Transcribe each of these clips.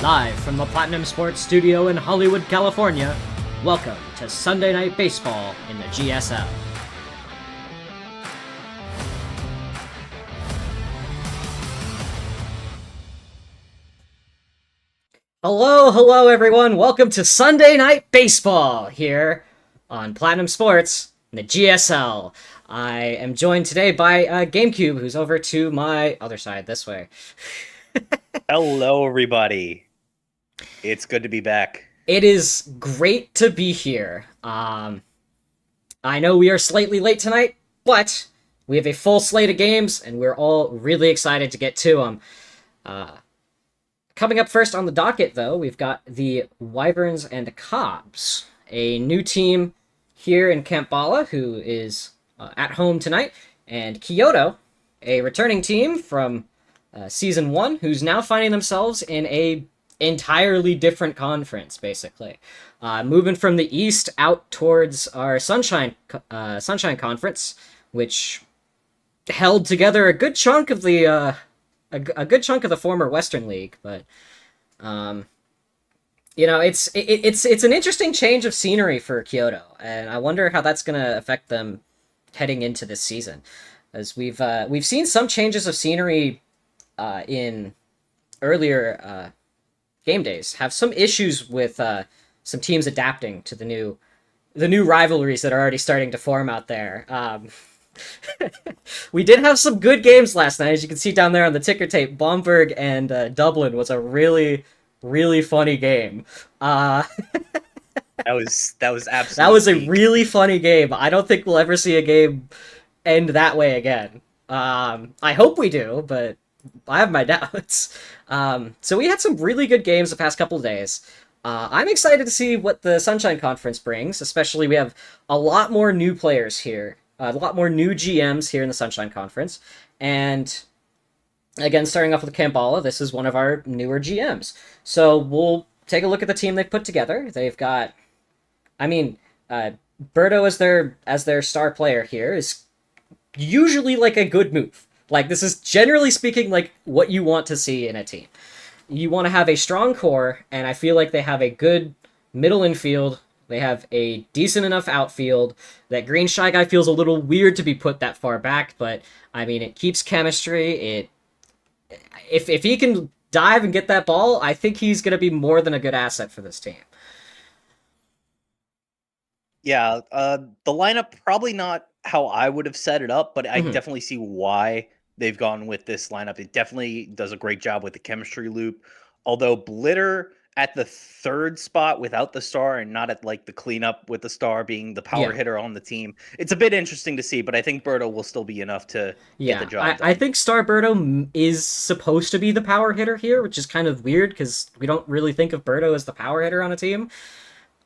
Live from the Platinum Sports Studio in Hollywood, California, welcome to Sunday Night Baseball in the GSL. Hello everyone, welcome to Sunday Night Baseball here on Platinum Sports in the GSL. I am joined today by GameCube, who's over to my other side this way. Hello, everybody. It's good to be back. It is great to be here. I know we are slightly late tonight, but we have a full slate of games, and we're all really excited to get to them. Coming up first on the docket, though, we've got the Wyverns and Cobs, a new team here in Kampala who is at home tonight, and Kyoto, a returning team from Season 1, who's now finding themselves in a entirely different conference, basically. Moving from the east out towards our Sunshine Conference, which held together a good chunk of the a good chunk of the former Western League, but it's an interesting change of scenery for Kyoto, and I wonder how that's going to affect them heading into this season, as we've seen some changes of scenery in earlier game days have some issues with some teams adapting to the new rivalries that are already starting to form out there. We did have some good games last night, as you can see down there on the ticker tape. Bomberg and Dublin was a really, really funny game. That was absolutely. That was a really funny game. I don't think we'll ever see a game end that way again. I hope we do, but I have my doubts. So we had some really good games the past couple of days. I'm excited to see what the Sunshine Conference brings, especially we have a lot more new players here, a lot more new GMs here in the Sunshine Conference. And again, starting off with Kampala, this is one of our newer GMs. So we'll take a look at the team they've put together. They've got, Berto as their star player here is usually like a good move. Like, this is generally speaking like what you want to see in a team. You want to have a strong core, and I feel like they have a good middle infield. They have a decent enough outfield. That green shy guy feels a little weird to be put that far back, but I mean, it keeps chemistry. If he can dive and get that ball, I think he's going to be more than a good asset for this team. Yeah, the lineup probably not how I would have set it up, but I definitely see why they've gone with this lineup. It definitely does a great job with the chemistry loop. Although Blitter at the third spot without the star and not at like the cleanup with the star being the power hitter on the team, it's a bit interesting to see, but I think Berto will still be enough to get the job done. I think Starberto is supposed to be the power hitter here, which is kind of weird because we don't really think of Berto as the power hitter on a team.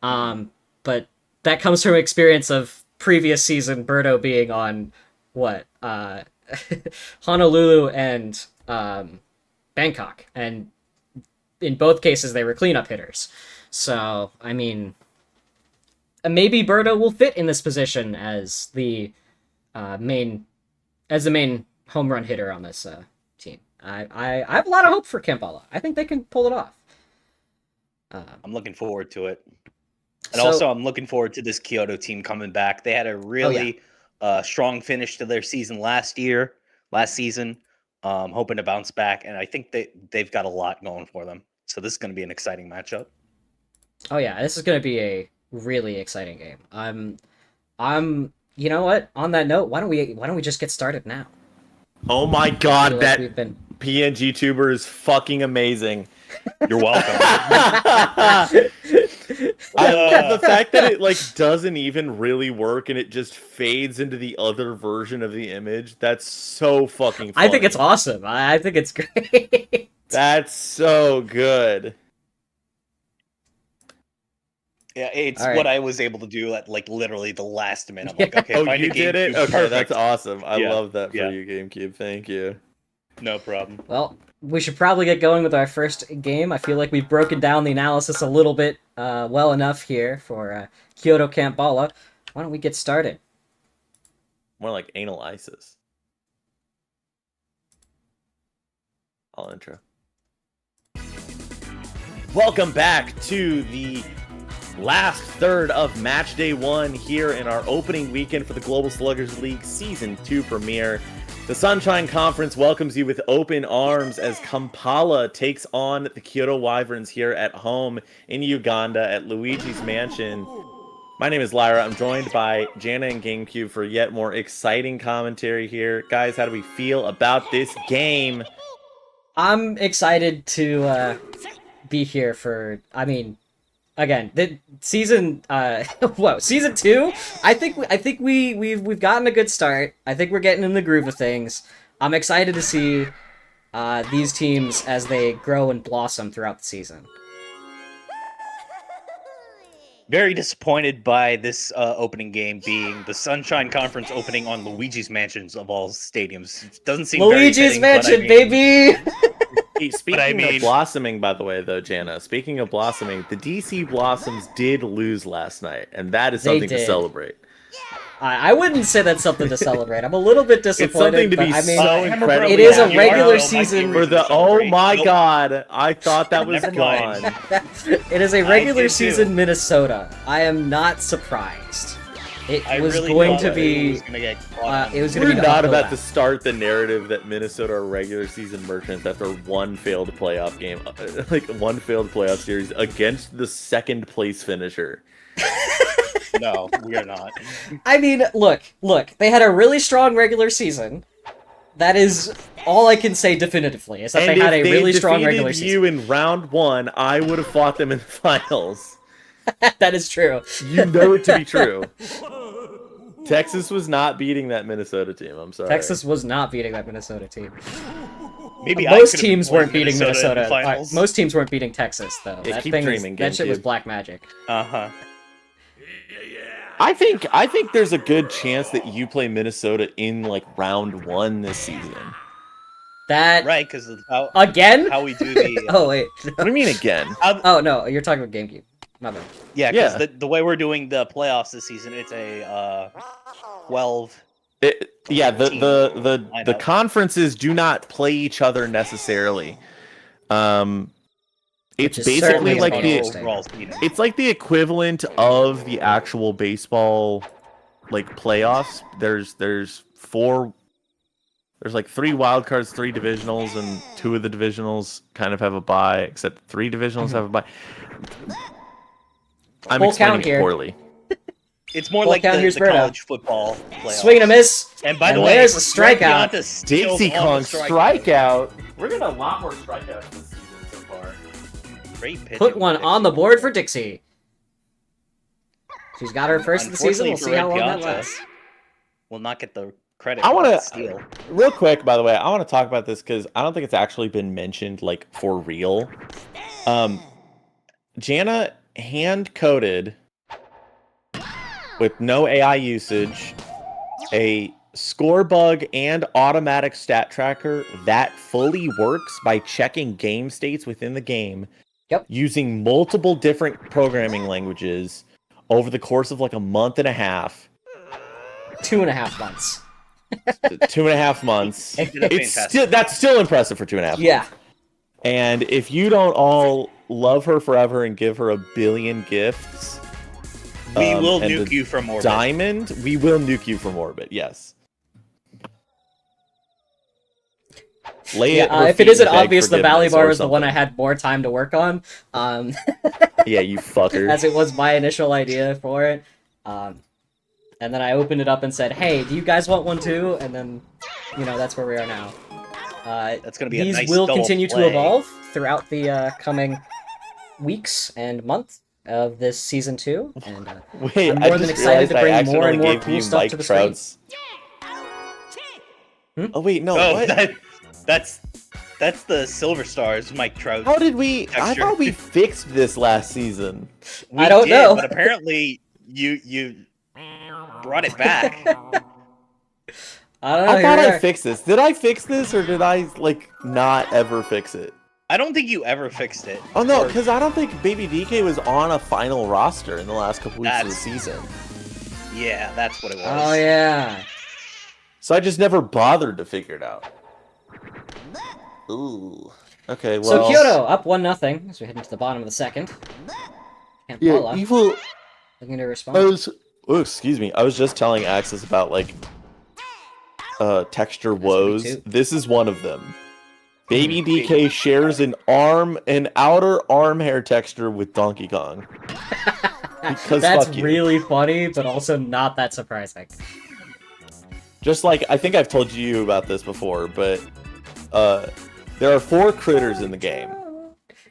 But that comes from experience of previous season Berto being on Honolulu and Bangkok, and in both cases they were cleanup hitters. So I mean, maybe Berto will fit in this position as the main home run hitter on this team. I have a lot of hope for Kampala. I think they can pull it off. I'm looking forward to it. And also, I'm looking forward to this Kyoto team coming back. They had a really strong finish to their season last season. Hoping to bounce back, and I think they've got a lot going for them. So this is going to be an exciting matchup. Oh yeah, this is going to be a really exciting game. You know what? On that note, why don't we just get started now? Oh my god, that PNG tuber is fucking amazing. You're welcome. I love the fact that it like doesn't even really work and it just fades into the other version of the image. That's so fucking funny. I think it's awesome. I think it's great. That's so good. Yeah, it's what I was able to do at like literally the last minute. I'm like, okay, oh, you did it? Okay, perfect. That's awesome. I love that for you, GameCube. Thank you. No problem. Well, we should probably get going with our first game. I feel like we've broken down the analysis a little bit well enough here for Kyoto Kampala. Why don't we get started? More like anal ISIS. I'll intro. Welcome back to the last third of match day 1 here in our opening weekend for the Global Sluggers League Season 2 premiere. The Sunshine Conference welcomes you with open arms as Kampala takes on the Kyoto Wyverns here at home in Uganda at Luigi's Mansion. My name is Lyra. I'm joined by Jana and GameCube for yet more exciting commentary here. Guys, how do we feel about this game? I'm excited to be here for, again, the season season 2. I think we've gotten a good start. I think we're getting in the groove of things. I'm excited to see these teams as they grow and blossom throughout the season. Very disappointed by this opening game being the Sunshine Conference opening on Luigi's Mansions of all stadiums. It doesn't seem Luigi's very Mansion, fitting, baby! Hey, speaking of blossoming, by the way, though, Jana, speaking of blossoming, the DC Blossoms did lose last night, and that is something to celebrate. I wouldn't say that's something to celebrate. I'm a little bit disappointed. It's something to be so incredible. It is a regular season. For the oh my god, I thought that was gone. It is a regular season Minnesota. I am not surprised. It was going to be. We're not about to start the narrative that Minnesota are regular season merchants after one failed playoff game, like one failed playoff series against the second place finisher. No, we are not. I mean, look. They had a really strong regular season. That is all I can say definitively. Is that they had a really strong regular season. If they defeated you in round 1, I would have fought them in the finals. That is true. You know it to be true. Texas was not beating that Minnesota team. I'm sorry. Texas was not beating that Minnesota team. Maybe most teams weren't beating Minnesota. Finals. Most teams weren't beating Texas, though. Yeah, that shit was black magic. I think there's a good chance that you play Minnesota in like round 1 this season. That right, because again how we do the. Oh wait, what do you mean again? Oh no, you're talking about GameCube. My bad. Yeah, because the way we're doing the playoffs this season, it's a 12. The conferences do not play each other necessarily. It's basically like it's like the equivalent of the actual baseball like playoffs. There's like 3 wild cards, 3 divisionals, and 2 of the divisionals kind of have a bye, except 3 divisionals have a bye. I'm explaining it poorly. It's more like the college football playoffs. Swing and a miss. And by the way, there's a strikeout. Dixie Kong strikeout. We're getting a lot more strikeouts this season so far. Great pitch. Put one on the board for Dixie. She's got her first of the season. We'll see how long that lasts. Will not get the credit. I want to real quick, by the way. I want to talk about this because I don't think it's actually been mentioned like for real. Jana hand-coded with no AI usage a score bug and automatic stat tracker that fully works by checking game states within the game. Yep. Using multiple different programming languages over the course of like a month and a half. 2.5 months. 2.5 months. That's still impressive for 2.5 months. Yeah. And if you don't all love her forever and give her a billion gifts, we will nuke you from orbit. Diamond, we will nuke you from orbit. Yes. If it isn't obvious, the Valley Bar is the one I had more time to work on. Yeah, you fucker. As it was my initial idea for it. And then I opened it up and said, hey, do you guys want one too? And then, that's where we are now. That's going to be a nice These will continue play. to evolve throughout the coming weeks and months of this season 2. And I'm more than excited to bring more and more cool stuff to the screen. Oh, wait, no. What? That's the Silver Stars, Mike Trout. How did we? Texture. I thought we fixed this last season. I don't know. But apparently you brought it back. I don't know. I thought I fixed this. Did I fix this, or did I not ever fix it? I don't think you ever fixed it. Oh no, because I don't think Baby DK was on a final roster in the last couple weeks of the season. Yeah, that's what it was. Oh yeah. So I just never bothered to figure it out. Ooh. Okay, well... So Kyoto up 1-0 as we head into the bottom of the second. Yeah, evil... Looking to respond. Oh, excuse me. I was just telling Axis about, like, texture woes. This is one of them. Baby DK shares an outer arm hair texture with Donkey Kong. Because that's really funny, but also not that surprising. Just like, I think I've told you about this before, but there are 4 critters in the game.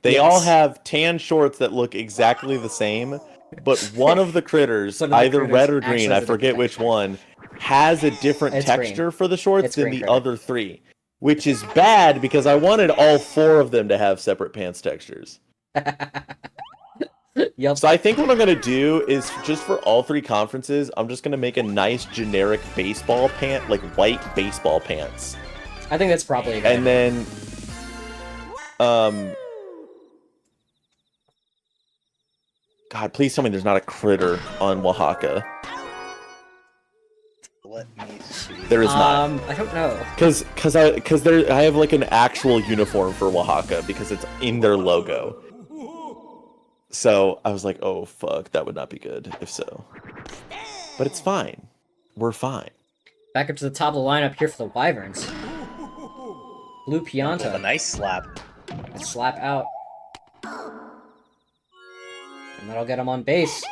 They all have tan shorts that look exactly the same, but one of the critters, either red or green, I forget which one, has a different texture for the shorts than the other 3. Which is bad, because I wanted all 4 of them to have separate pants textures. Yep. So I think what I'm going to do is, just for all 3 conferences, I'm just going to make a nice generic baseball pant, like white baseball pants. I think that's probably a good And then, God, please tell me there's not a critter on Oaxaca. Let me see. There is not. I don't know. Because I have like an actual uniform for Oaxaca because it's in their logo. So I was like, oh fuck, that would not be good if so. But it's fine. We're fine. Back up to the top of the lineup here for the Wyverns. Blue Pianta. With a nice slap. Slap out. And that'll get him on base.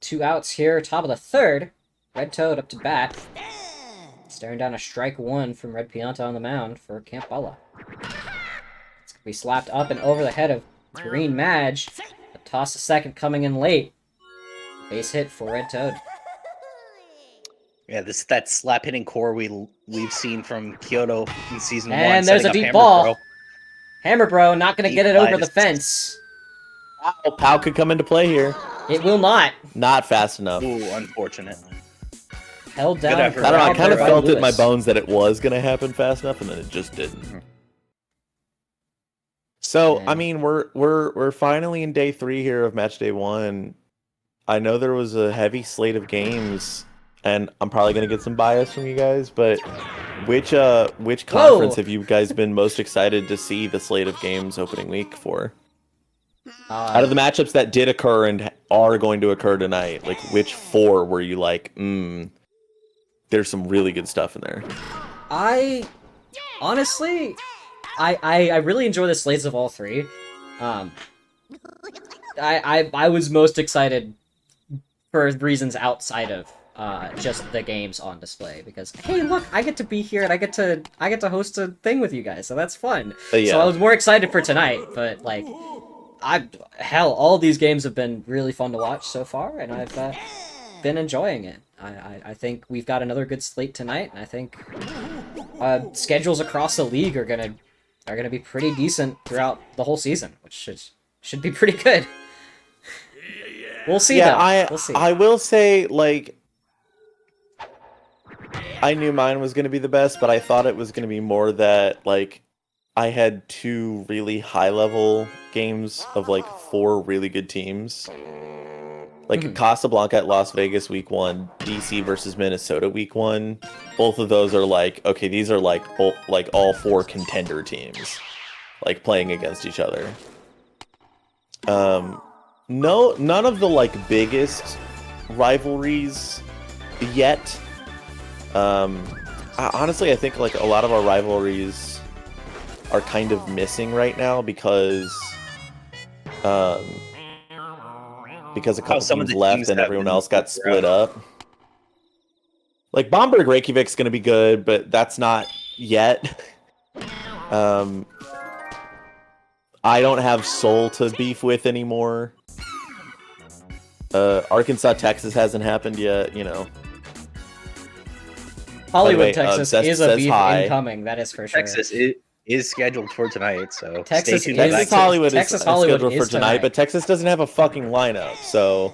2 outs here, top of the third. Red Toad up to bat. Staring down a strike 1 from Red Pianta on the mound for Camp Bala. It's gonna be slapped up and over the head of Green Madge. A toss to second coming in late. Base hit for Red Toad. Yeah, that slap hitting core we've seen from Kyoto in season 1. And there's a deep ball. Hammer Bro not gonna get it over the fence. Wow, Pow could come into play here. It will not. Not fast enough. Ooh, unfortunate. Held down. I don't know, I kind of felt it in my bones that it was going to happen fast enough, and then it just didn't. So, I mean, we're finally in day 3 here of match day 1. I know there was a heavy slate of games, and I'm probably going to get some bias from you guys, but which conference have you guys been most excited to see the slate of games opening week for? Out of the matchups that did occur and are going to occur tonight, like which 4 were you like, there's some really good stuff in there? I really enjoy the slates of all 3. I was most excited for reasons outside of just the games on display, because hey, look, I get to be here and I get to host a thing with you guys, so that's fun. So I was more excited for tonight, but like, all these games have been really fun to watch so far, and I've been enjoying it. I think we've got another good slate tonight, and I think schedules across the league are gonna be pretty decent throughout the whole season, which should be pretty good. We'll see. Yeah, we'll see. I will say, like, I knew mine was gonna be the best, but I thought it was gonna be more that, like, I had 2 really high-level games of, like, 4 really good teams. Like, Casablanca at Las Vegas week 1, DC versus Minnesota week 1. Both of those are, like, okay, these are, like, all 4 contender teams, like, playing against each other. None of the, like, biggest rivalries yet. Honestly, I think, like, a lot of our rivalries are kind of missing right now because a couple teams left and everyone else got split up. Like, Bomberg Reykjavik's going to be good, but that's not yet. I don't have Seoul to beef with anymore. Arkansas, Texas hasn't happened yet, you know. Hollywood, Texas is a beef incoming, that is for sure. Texas is scheduled for tonight, so Texas stay tuned. Hollywood is scheduled for tonight, but Texas doesn't have a fucking lineup, so...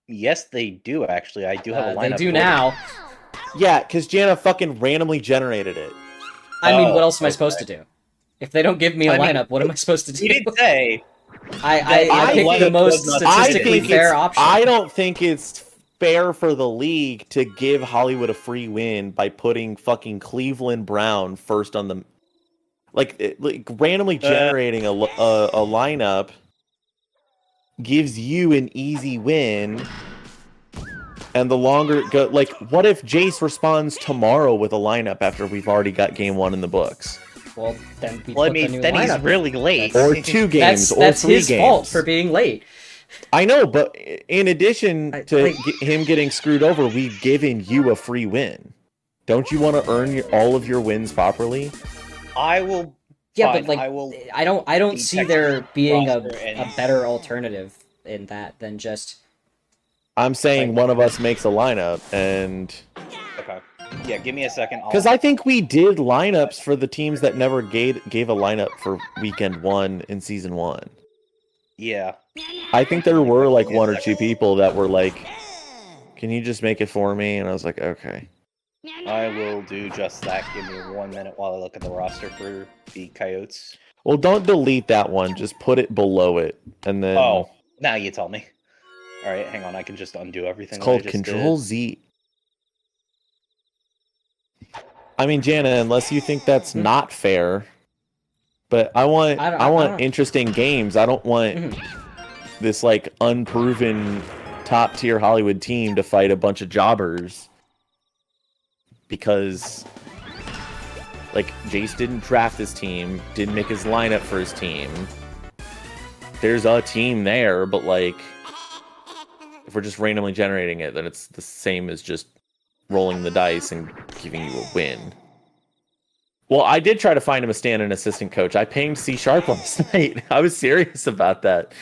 Yes, they do, actually. I do have a lineup. They do now. Yeah, because Jana fucking randomly generated it. I mean, what else am I supposed to do? If they don't give me a lineup, what am I supposed to do? You didn't say... I picked the most statistically fair option. I don't think it's fair for the league to give Hollywood a free win by putting fucking Cleveland Brown first on the like randomly generating a lineup gives you an easy win. And the longer it go, like, what if Jace responds tomorrow with a lineup after we've already got game 1 in the books? Well, then we Well, I put the mean, new then he's lineup in. really late. Or 2 games, That's or 3 his games. fault for being late. I know, but in addition to like- him getting screwed over, we've given you a free win. Don't you want to earn all of your wins properly? I will. Yeah, fine, but like, I will. I don't see detect there being a roster and- better alternative in that than just. I'm saying Like- one of us makes a lineup, and Okay. Yeah, give me a second. because I think we did lineups for the teams that never gave a lineup for weekend 1 in season 1. Yeah. I think there were like 1 or 2 people that were like, "Can you just make it for me?" And I was like, "Okay." I will do just that. Give me 1 minute while I look at the roster for the Coyotes. Well, don't delete that one. Just put it below it, and then Oh, now you tell me. All right, hang on. I can just undo everything. it's that I called just Control did. Z. I mean, Jana, unless you think that's not fair, but I want I want don't- interesting games. I don't want this like unproven top tier Hollywood team to fight a bunch of jobbers because like Jace didn't draft his team, didn't make his lineup for his team. There's a team there, but like if we're just randomly generating it, then it's the same as just rolling the dice and giving you a win. Well, I did try to find him a stand-in assistant coach. I pinged C# last night. I was serious about that.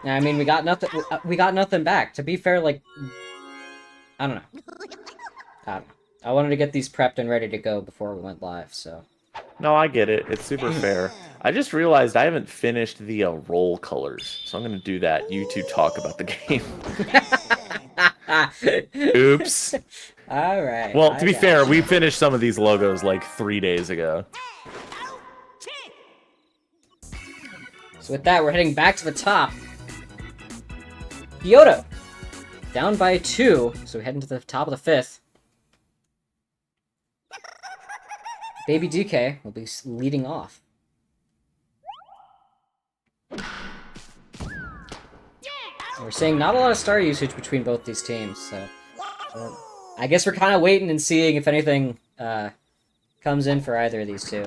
I mean, we got nothing. We got nothing back. To be fair, like, I don't know. I wanted to get these prepped and ready to go before we went live. So. No, I get it. It's super fair. I just realized I haven't finished the roll colors, so I'm going to do that. You two talk about the game. Oops. All right. Well, to be fair, we finished some of these logos like 3 days ago. So with that, we're heading back to the top. Kyoto, down by 2, so we head into the top of the 5th. Baby DK will be leading off. And we're seeing not a lot of star usage between both these teams, so I guess we're kind of waiting and seeing if anything comes in for either of these two.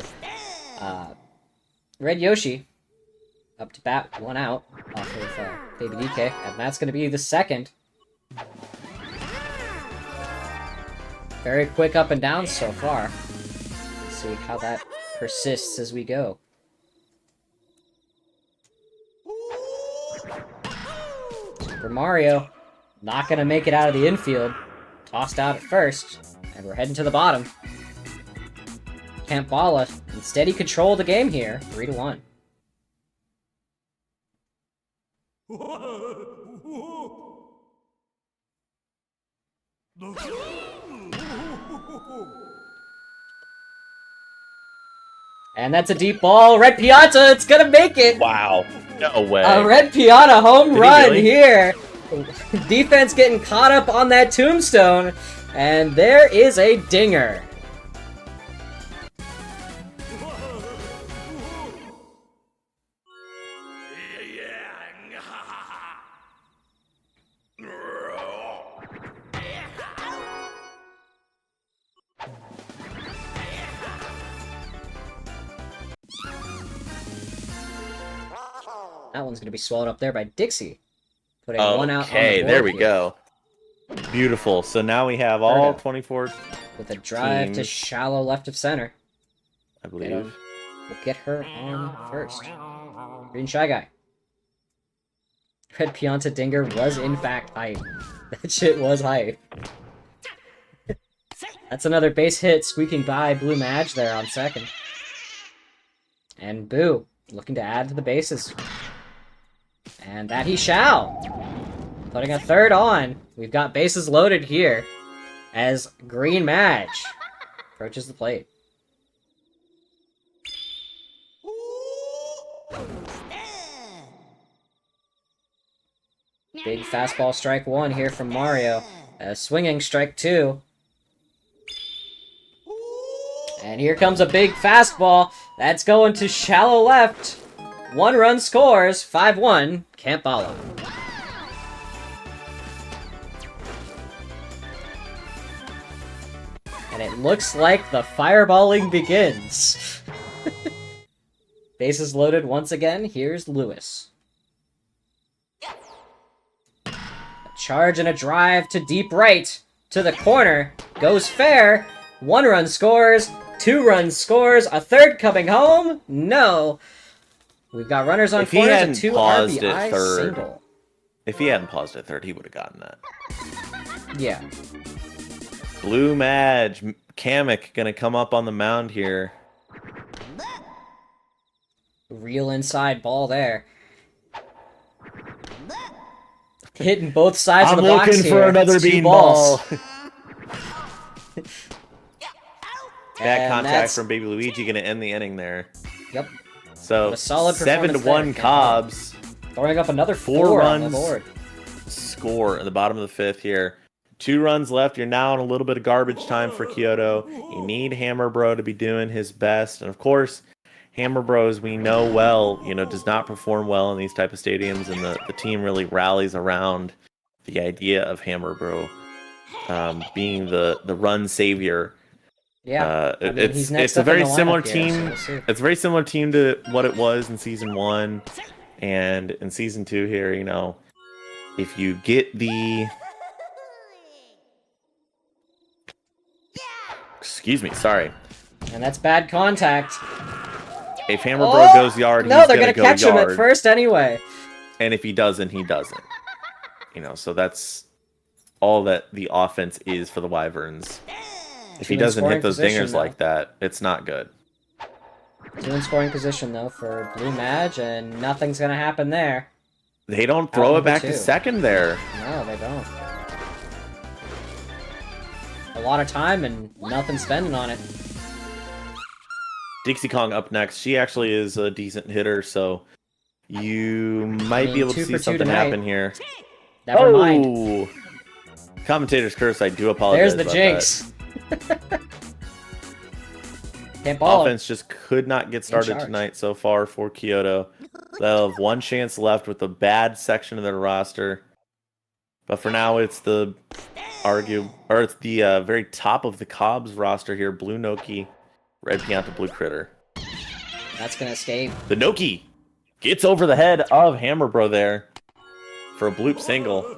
Red Yoshi up to bat, 1 out off of Baby DK, and that's going to be the second. Very quick up and down so far. Let's see how that persists as we go. Super Mario, not going to make it out of the infield. Tossed out at first, and we're heading to the bottom. Kampala, instead he controlled the game here, 3-1. And that's a deep ball. Red Pianta, it's gonna make it! Wow. No way. A Red Pianta home Did he run really? here! Defense getting caught up on that tombstone, and there is a dinger. That one's going to be swallowed up there by Dixie. Putting 1 out on the Okay, board there we here. go. Beautiful. So now we have all Virgo. 24, With a drive to teams. shallow left of center. I believe. We'll get her on first. Green Shy Guy. Red Pianta Dinger was in fact hype. That shit was hype. That's another base hit squeaking by Blue Madge there on second. And Boo, looking to add to the bases. And that he shall. Putting a third on. We've got bases loaded here as Green Madge approaches the plate. Big fastball strike 1 here from Mario. Swinging strike 2. And here comes a big fastball. That's going to shallow left. 1 run scores. 5-1. Kampala. And it looks like the fireballing begins. Bases loaded once again. Here's Lewis. A charge and a drive to deep right. To the corner. Goes fair. 1 run scores. 2 runs scores. A third coming home? No. We've got runners on corners and 2 RBI single. If he hadn't paused at third, he would have gotten that. Yeah. Blue Madge, Kamek gonna come up on the mound here. Real inside ball there. Hitting both sides of the box here. I'm looking for another beanball. Bad contact from Baby Luigi gonna end the inning there. Yep. So 7-1 Cubs. Throwing up another 4 runs on the board. Score at the bottom of the 5th here. 2 runs left. You're now in a little bit of garbage time for Kyoto. You need Hammer Bro to be doing his best. And of course, Hammer Bros, we know well, does not perform well in these type of stadiums. And the team really rallies around the idea of Hammer Bro being the run savior. Yeah, it's a very similar team. It's a very similar team to what it was in season 1, and in season 2 here. If you get the, excuse me, sorry, and that's bad contact. If Hammer Bro goes yard, no, they're gonna catch him at first anyway. And if he doesn't, he doesn't. So that's all that the offense is for the Wyverns. If he doesn't hit those dingers like that, it's not good. 2 in scoring position, though, for Blue Madge, and nothing's going to happen there. They don't throw it back to second there. No, they don't. A lot of time and nothing spending on it. Dixie Kong up next. She actually is a decent hitter, so you might be able to see something happen here. Never mind. Commentator's curse, I do apologize. There's the jinx. Offense just could not get started tonight so far for Kyoto. They'll have 1 chance left with the bad section of their roster. But for now, it's the very top of the Cobbs roster here. Blue Noki, Red Pianta, Blue Critter. That's gonna escape. The Noki gets over the head of Hammer Bro there for a bloop single.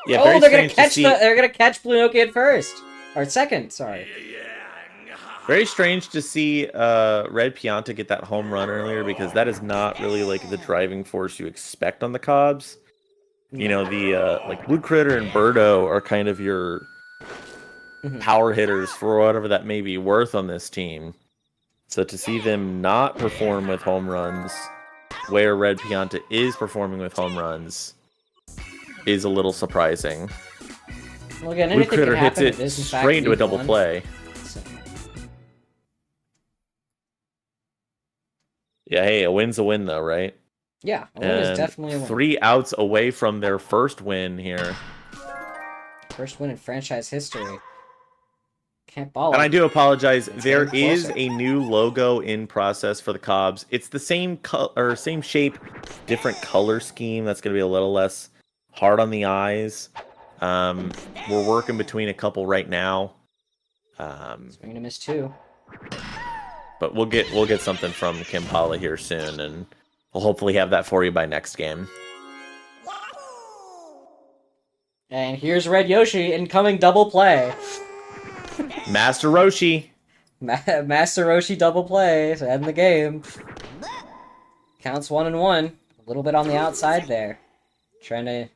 Yeah, they're gonna catch Blue Noki at first or second. Sorry. Very strange to see Red Pianta get that home run earlier, because that is not really like the driving force you expect on the Cobbs. The Blue Critter and Birdo are kind of your power hitters for whatever that may be worth on this team. So to see them not perform with home runs, where Red Pianta is performing with home runs, is a little surprising. Well, again, Blue Critter hits it straight into a double play. So. Yeah, hey, a win's a win, though, right? Yeah, a win is definitely a win. 3 outs away from their first win here. First win in franchise history. Kampala. And I do apologize. There is a new logo in process for the Cobbs. It's the same same shape, different color scheme. That's going to be a little less hard on the eyes. We're working between a couple right now. Swing and a miss 2. But we'll get something from Kampala here soon, and we'll hopefully have that for you by next game. And here's Red Yoshi, incoming double play. Master Roshi. Master Roshi double play to end the game. Counts 1-1. A little bit on the outside there. Trying to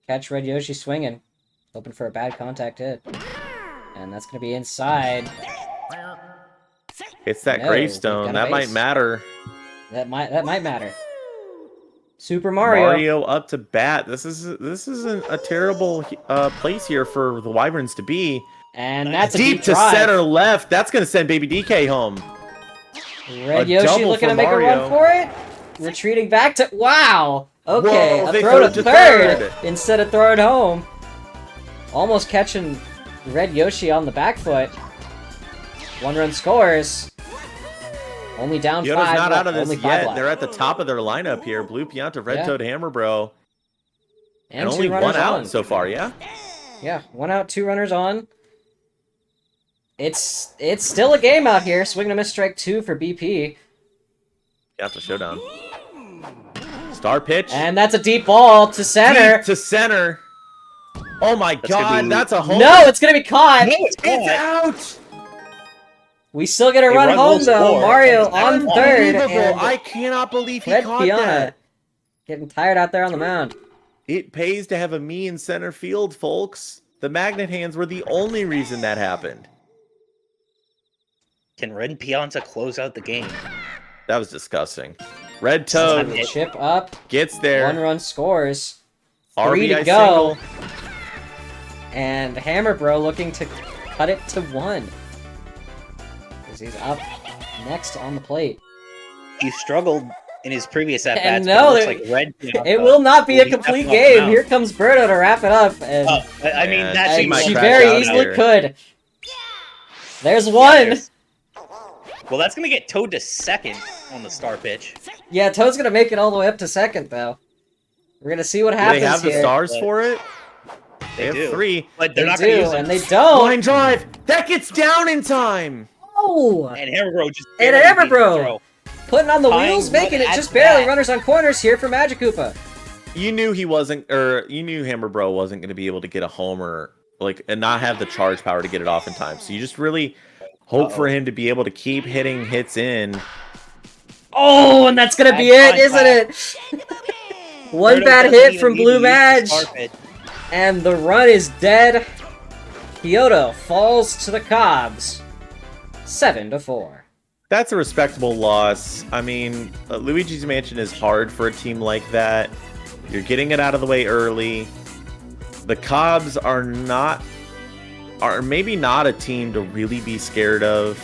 catch Red Yoshi swinging. Hoping for a bad contact hit. And that's going to be inside. It's that gravestone. That might matter. That might matter. Super Mario up to bat. This isn't a terrible place here for the Wyverns to be. And that's a deep to drive. center left. That's going to send Baby DK home. Red A Yoshi double looking for to make Mario. a run for it. Retreating back to... Wow! Okay, Whoa, a they throw to threw it to third third. instead of throwing home. Almost catching Red Yoshi on the back foot. 1-run scores. Only down Kyoto's 5. not out of only this 5 yet. left. They're at the top of their lineup here. Blue Pianta, Red Yeah. Toad, Hammer Bro. And two only runners one out on. so far, yeah? Yeah, 1 out, 2 runners on. It's still a game out here. Swing and a miss, strike 2 for BP. Pianta showdown. Star pitch. And that's a deep ball to center. Deep to center. Oh my That's gonna god, be- that's a home. No, it's gonna be caught. No, it's It's not. out. We still get a A run run home will though. score. Mario That's on third, Unbelievable. and I cannot believe he Red caught Piana that. getting tired out there on the mound. It pays to have a me in center field, folks. The magnet hands were the only reason that happened. Can Red Pianta close out the game? That was disgusting. Red Toad It- Chip up, gets there. 1 run scores, 3 RBI to go, single. and Hammer Bro looking to cut it to 1. As he's up next on the plate. He struggled in his previous at And bats. no, But it looks like Red Pianta It will not be will a be complete stepping up game. now. Here comes Birdo to wrap it up, and, Oh, I mean, Man, that she and might she crash very out easily here. could. There's Yeah, 1. there's- Well, that's gonna get Toad to second on the star pitch. Yeah, Toad's gonna make it all the way up to second, though. We're gonna see what Do happens they have the here. stars But- for it? They have do. 3. But They they're not gonna do, use and it. they don't. Line drive. That gets down in time. Oh! And Hammer Bro just And barely Hammer beat the Bro. throw. Putting on the Tying wheels, making run it at just barely bat. runners on corners here for Magic Koopa. You knew he wasn't, or you knew Hammer Bro wasn't going to be able to get a homer, like, and not have the charge power to get it off in time. So you just really hope for him to be able to keep hitting hits in. Oh, and that's gonna be Bad it, isn't it? One Birdo bad doesn't hit even from need Blue to use the Madge, star pitch. and the run is dead. Kyoto falls to the Cobs, 7-4. That's a respectable loss. I mean, Luigi's Mansion is hard for a team like that. You're getting it out of the way early. The Cobs are maybe not a team to really be scared of.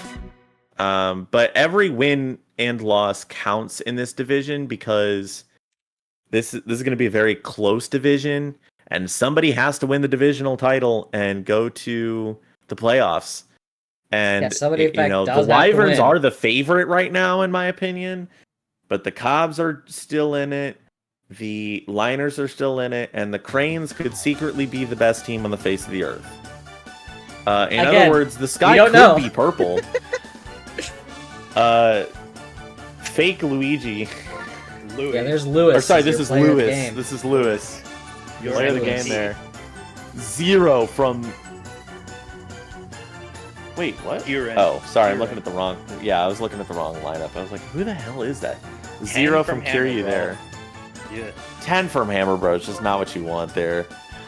But every win and loss counts in this division because this is going to be a very close division, and somebody has to win the divisional title and go to the playoffs. And Yeah, somebody, in fact, the does have to Wyverns win. are the favorite right now, in my opinion. But the Cobs are still in it. The Liners are still in it, and the Cranes could secretly be the best team on the face of the earth. In Again, other words, the sky don't could know. be purple. Fake Luigi. Louis. Yeah, there's Lewis. Or sorry, as this your is player of the Lewis. game. This is Lewis. You're Player of the Lewis. game there. 0 from. Wait, what? You're in. Oh, sorry, I'm You're looking at the wrong. Yeah, I was looking at the wrong lineup. I was like, who the hell is that? 10 0 from Hammer Kiryu Bro. there. Yeah. 10 from Hammer Bro. It's just not what you want there.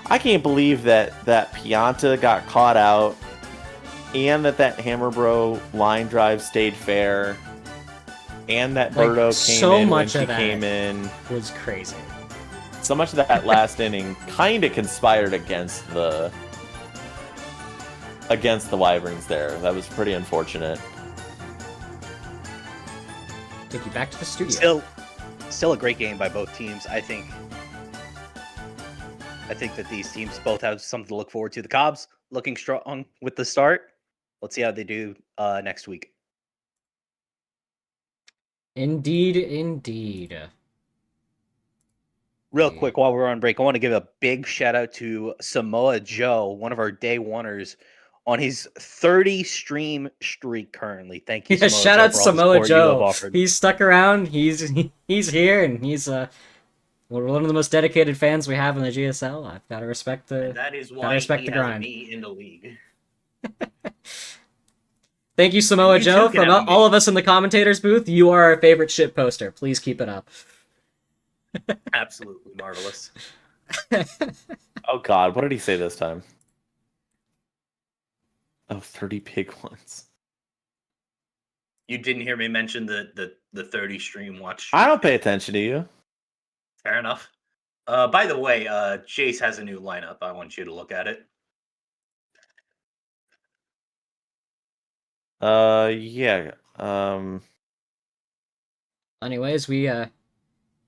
I can't believe that Pianta got caught out, and that Hammer Bro line drive stayed fair, and that Like, Birdo came so in much when of she that. came in. Was crazy. So much of that last inning kind of conspired against the Wyverns there. That was pretty unfortunate. Take you back to the studio. Still a great game by both teams. I think that these teams both have something to look forward to. The Cobs looking strong with the start. Let's see how they do next week. Indeed. Real Yeah. quick, while we're on break, I want to give a big shout out to Samoa Joe, one of our day oneers, on his 30 stream streak currently. Thank you. Yeah, Samoa shout Joe, out for all the Samoa support you have Joe. offered. He's stuck around. He's here, and he's one of the most dedicated fans we have in the GSL. I've got to respect the. That is Gotta why respect he the has grind. me in the league. Thank you, Samoa You Joe, too can from have me. all of us in the commentators booth. You are our favorite shit poster. Please keep it up. Absolutely marvelous. Oh God, what did he say this time? Oh, 30 big ones. You didn't hear me mention the 30 stream watch. I don't pay attention to you. Fair enough. By the way, Jace has a new lineup. I want you to look at it. Yeah. Anyways, we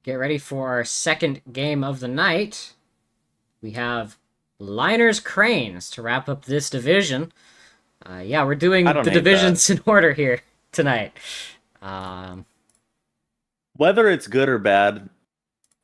get ready for our second game of the night. We have Liners Cranes to wrap up this division. Yeah, we're doing I don't the hate divisions that. in order here tonight. Whether it's good or bad,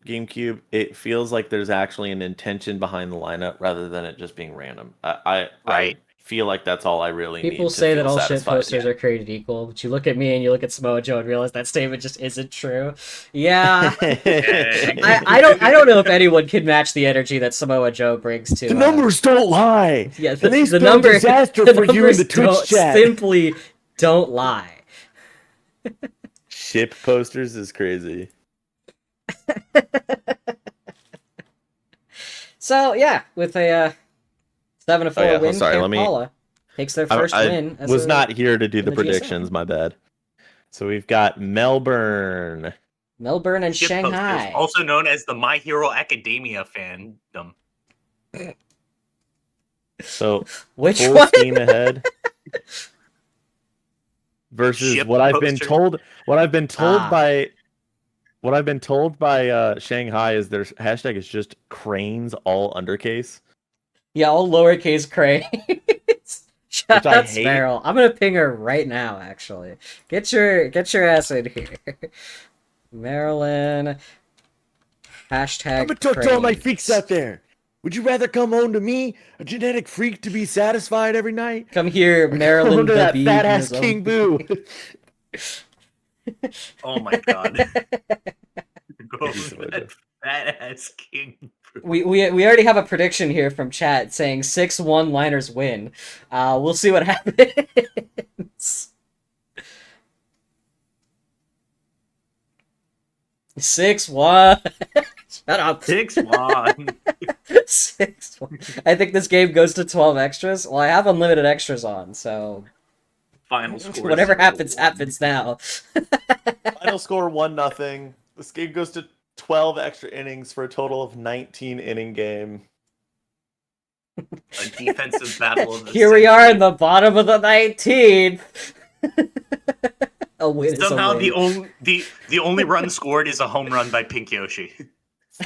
GameCube, it feels like there's actually an intention behind the lineup rather than it just being random. I Right. feel like that's all I really need People to say that feel all satisfied. shit posters are created equal, but you look at me and you look at Samoa Joe and realize that statement just isn't true. Yeah, I don't know if anyone can match the energy that Samoa Joe brings to. The numbers don't lie. Yeah, and they spell number disaster the for you in numbers the Twitch chat. simply don't lie. Ship posters is crazy. So yeah, with a 7-4 win, sorry, Kampala takes their first win. I was not here to do the in the GSL. predictions. My bad. So we've got Melbourne. Melbourne and Ship Shanghai. posters, also known as the My Hero Academia fandom. So Which full one? steam ahead. Versus Ship what I've been poster. told. What I've been told Ah. by. What I've been told by Shanghai is their hashtag is just cranes all undercase. Yeah, all lowercase cranes. Shout Which I out hate. Sparrow. I'm gonna ping her right now. Actually, get your ass in here, Marilyn. Hashtag. I'm gonna talk to all my cranes. freaks out there. Would you rather come home to me, a genetic freak to be satisfied every night? Come here, Marilyn. Home to the that Bee fat ass Museum. King Boo. Oh my god. Go He's with that badass king. We already have a prediction here from chat saying 6-1 Liners win. We'll see what happens. 6-1. Shut up. 6-1. 6-1. I think this game goes to 12 extras. Well, I have unlimited extras on, so Final score. whatever happens now. Final score 1-0. This game goes to 12 extra innings for a total of 19 inning game. A defensive battle of the Here we are in century. the bottom of the 19th. A win is a Somehow win. the only run scored is a home run by Pink Yoshi.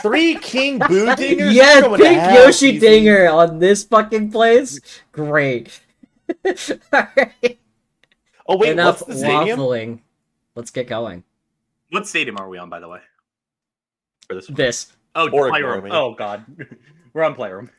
3 King Boo dingers? Yeah, Going to Pink hell, Yoshi easy. dinger on this fucking place. Great. Alright. Oh, wait, Enough what's the stadium? waffling. Let's get going. What stadium are we on, by the way? For this one? This. Oh, Or Playroom. ignore me. Oh god. We're on Playroom.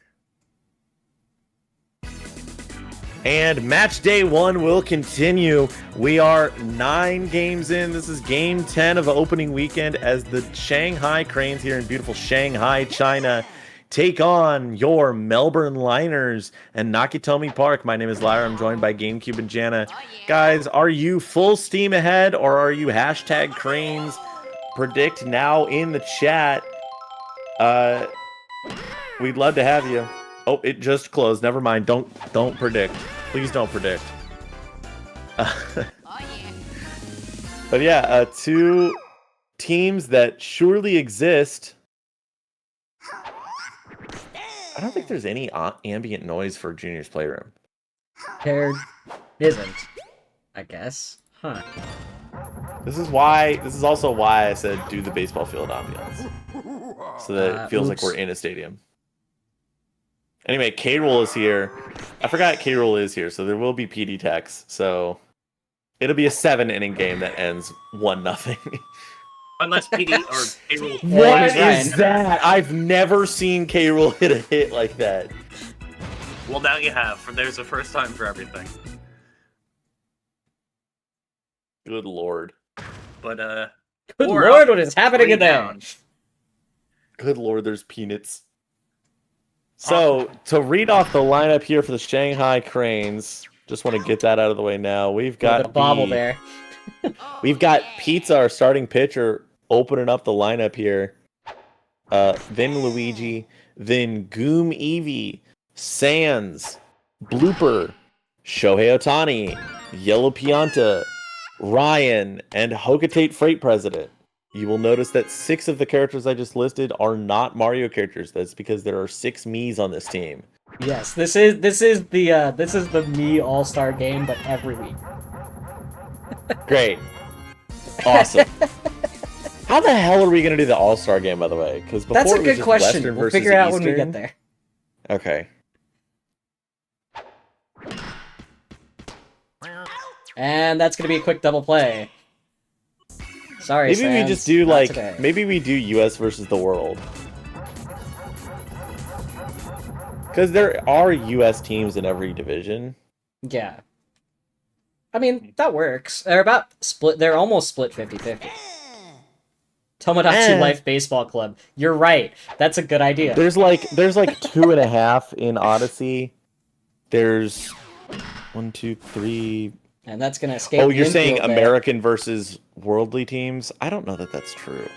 And match day 1 will continue. We are 9 games in. This is game 10 of opening weekend as the Shanghai Cranes here in beautiful Shanghai, China, take on your Melbourne Liners and Nakatomi Park. My name is Lyra. I'm joined by GameCube and Jana. Guys, are you full steam ahead or are you hashtag Cranes? Predict now in the chat. We'd love to have you. Oh, it just closed. Never mind. Don't predict. Please don't predict. But yeah, 2 teams that surely exist. I don't think there's any ambient noise for Junior's Playroom. There isn't, I guess. Huh. This is also why I said do the baseball field ambiance. So that it feels like we're in a stadium. Anyway, K-Roll is here. I forgot K-Roll is here, so there will be PD techs. So it'll be a 7-inning game that ends 1-0. Unless PD or Payroll. What he's is right. that? I've never seen K-Roll hit a hit like that. Well, now you have. There's a first time for everything. Good lord. But Good Or lord, up, what is happening 3 in there? down. Good lord, there's peanuts. So, to read off the lineup here for the Shanghai Cranes, just want to get that out of the way now. We've got The bobble there. We've got Pizza, our starting pitcher, opening up the lineup here. Then Luigi, then Goom Eevee, Sans, Blooper, Shohei Ohtani, Yellow Pianta, Ryan, and Hogatate Freight President. You will notice that 6 of the characters I just listed are not Mario characters. That's because there are 6 Miis on this team. Yes, this is the Me All-Star game, but every week. Great. Awesome. How the hell are we going to do the All-Star game, by the way? Because That's a good question. Western We'll figure it out when we get there. Okay. And that's going to be a quick double play. Sorry, maybe fans, we just do not like today. maybe we do US versus the world. Because there are US teams in every division. Yeah. I mean, that works. They're about split. They're almost split 50-50. Tomodachi Life Baseball Club. You're right. That's a good idea. There's like 2.5 in Odyssey. There's 1, 2, 3. And that's gonna escape. Oh, the you're saying infield there. American versus worldly teams? I don't know that that's true.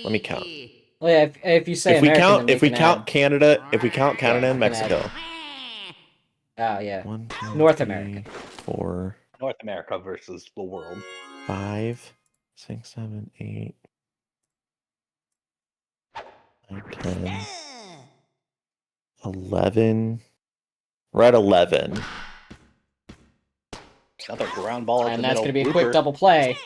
Let me count. Well, yeah, if you say If we American, count, then we if we can count add- Canada, if we count Canada Yeah, and we can add- Mexico. Oh yeah. 1, 2, North 3, America. 4, North America versus the world. 5, 6, 7, 8, 9, 10, 11. We're at 11. Another ground ball at And the that's middle. gonna be a Blooper quick double play.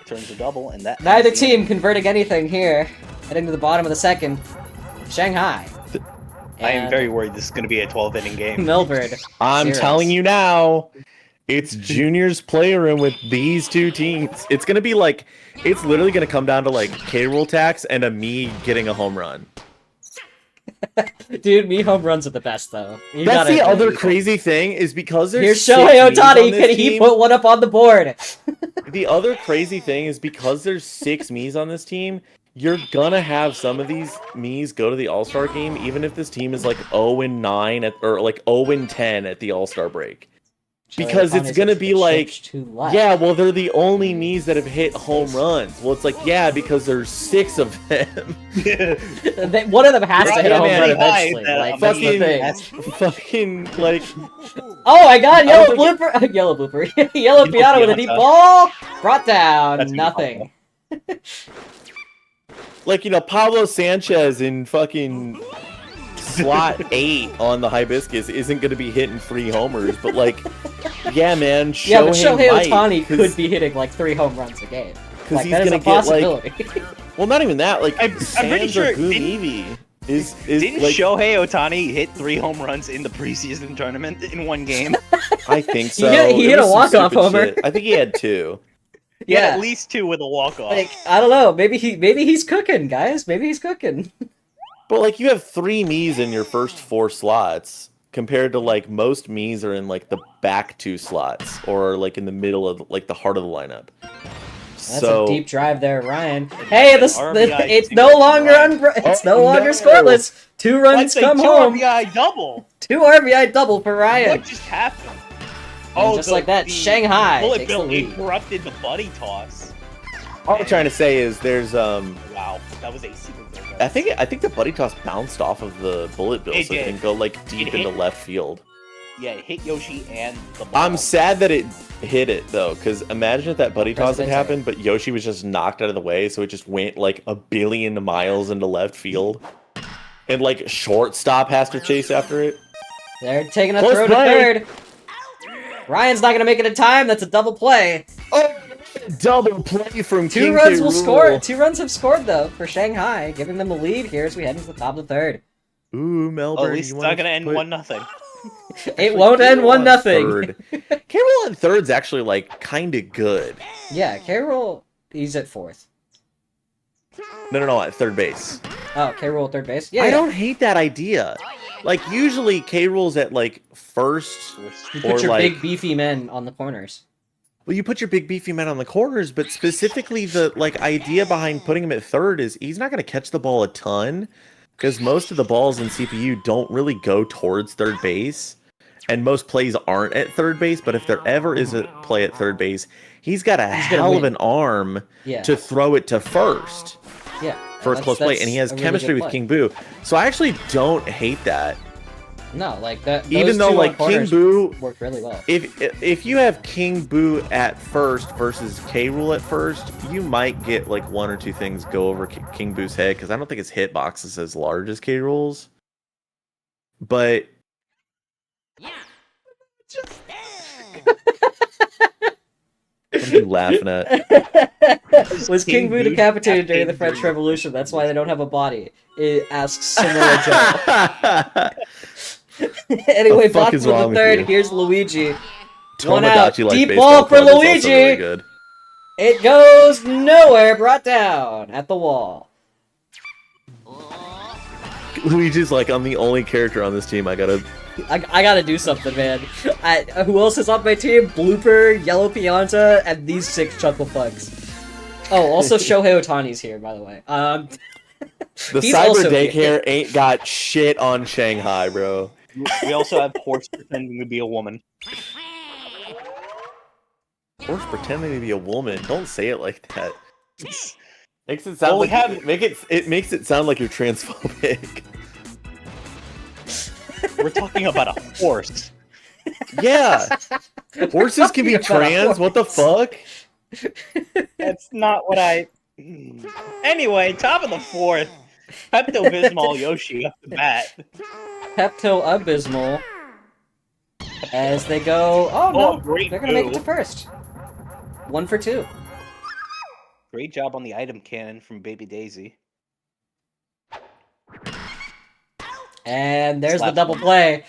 turns a double, and that Neither ends the team inning. converting anything here. Heading to the bottom of the second. Shanghai. I am And very worried this is going to be a 12-inning game. Milbird. I'm Zeros. telling you now, it's Junior's playroom with these two teams. It's gonna be like, it's literally gonna come down to like K-roll tax and a me getting a home run. Dude, me home runs are the best though. You That's gotta the admit. other crazy thing is because there's Here's 6 Shohei me's on Ohtani. this Can he team, put one up on the board? The other crazy thing is because there's 6 me's on this team, you're gonna have some of these me's go to the All-Star game, even if this team is like 0-9 or like 0-10 at the All-Star break. Because Shohei it's Ohtani's gonna a be chip like, to left. yeah, well, they're the only me's that have hit home runs. Well, it's like, yeah, because there's 6 of them. One of them has to Right, hit a home man. run High eventually. that Like, I'm that's the fucking- thing. Fucking, like, Oh my god, yellow I don't blooper! Yellow blooper. Yellow piano with a deep ball! Brought down. That's Nothing. like, you know, Pablo Sanchez in fucking slot 8 on the hibiscus isn't going to be hitting 3 homers, but like, yeah, man, Yeah, but Shohei might, Ohtani 'cause- could be hitting like 3 home runs a game. Like, he's that is gonna a get, like, possibility. well, not even that, like, I'm pretty Sands sure- or Goonivi is Didn't like, Shohei Ohtani hit 3 home runs in the preseason tournament in one game? I think so. He It hit was a some walk-off stupid homer. shit. I think he had 2. He had Yeah. at least 2 with a walk-off. Like, I don't know. Maybe he's cooking, guys. Maybe he's cooking. But like, you have 3 me's in your first 4 slots compared to like most me's are in like the back 2 slots or like in the middle of like the heart of the lineup. That's So a deep drive there, Ryan. Hey, RBI it's single no to longer Ryan. it's Oh, no longer no. scoreless. 2 runs Let's say come 2 home. RBI double. 2 RBI double for Ryan. What just happened? And just like that, Shanghai bullet takes the bill lead. interrupted the buddy toss. all I'm trying to say is there's Wow, that was a super good one. I think the buddy toss bounced off of the bullet bill It so it did. didn't go like deep It into hit. left field. Yeah, it hit Yoshi and the ball. I'm sad that it hit it though, because imagine if that buddy toss had Presidente. happened, but Yoshi was just knocked out of the way, so it just went like a billion miles into left field, and like shortstop has to chase after it. They're taking a Close throw to play. third. Ryan's not gonna make it in time. That's a double play. Oh, double play from 2 King runs K. will Rool. score. 2 runs have scored though for Shanghai, giving them the lead here as we head into the top of the third. Ooh, Melbourne. Oh, at least you it's wanna not going to end put- 1-0. It won't end K-Rool on 1-0. third. K-Rool on third's actually like kind of good. Yeah, K-Roll, he's at 4th. No, at third base. Oh, K-Roll at third base? Yeah, I yeah. don't hate that idea. Like usually K-Rool's at like first, You or put your like big beefy men on the corners. well, you put your big beefy man on the corners, but specifically the like idea behind putting him at third is he's not going to catch the ball a ton because most of the balls in CPU don't really go towards third base, and most plays aren't at third base. But if there ever is a play at third base, he's got a He's gonna hell of win. an arm Yeah. to throw it to first Yeah. for a That's- close play, that's and he has a really chemistry good with play. King Boo. So I actually don't hate that. No, like that. Even those though two on like King corners Boo, worked really well. if you have King Boo at first versus K Rool at first, you might get like 1 or 2 things go over King Boo's head because I don't think his hitbox is as large as K Rool's. But What are you laughing at? Was King Boo decapitated during the French Revolution? That's why they don't have a body. It asks Samoa Joe. Anyway, fuck bottom is of wrong the with third. you? Here's Luigi. One out. Tomodachi like Deep baseball ball for club is also Luigi. really good. It goes nowhere. Brought down at the wall. Luigi's like, I'm the only character on this team. I gotta do something, man. Who else is on my team? Blooper, Yellow Pianta, and these 6 Chuckle Fucks. Oh, also Shohei Otani's here, by the way. The he's cyber also daycare here. ain't got shit on Shanghai, bro. We also have Horse pretending to be a woman. Horse pretending to be a woman. Don't say it like that. Makes it sound Well, it makes it sound like you're transphobic. We're talking about a horse. Yeah. Horses can be trans. What the fuck? That's not what I. Anyway, top of the 4th, Pepto Bismol Yoshi up the bat. Pepto Abysmal. As they go. Oh no! Great They're gonna make it move. to first. 1 for 2. Great job on the item cannon from Baby Daisy. And there's Slap the double one. play.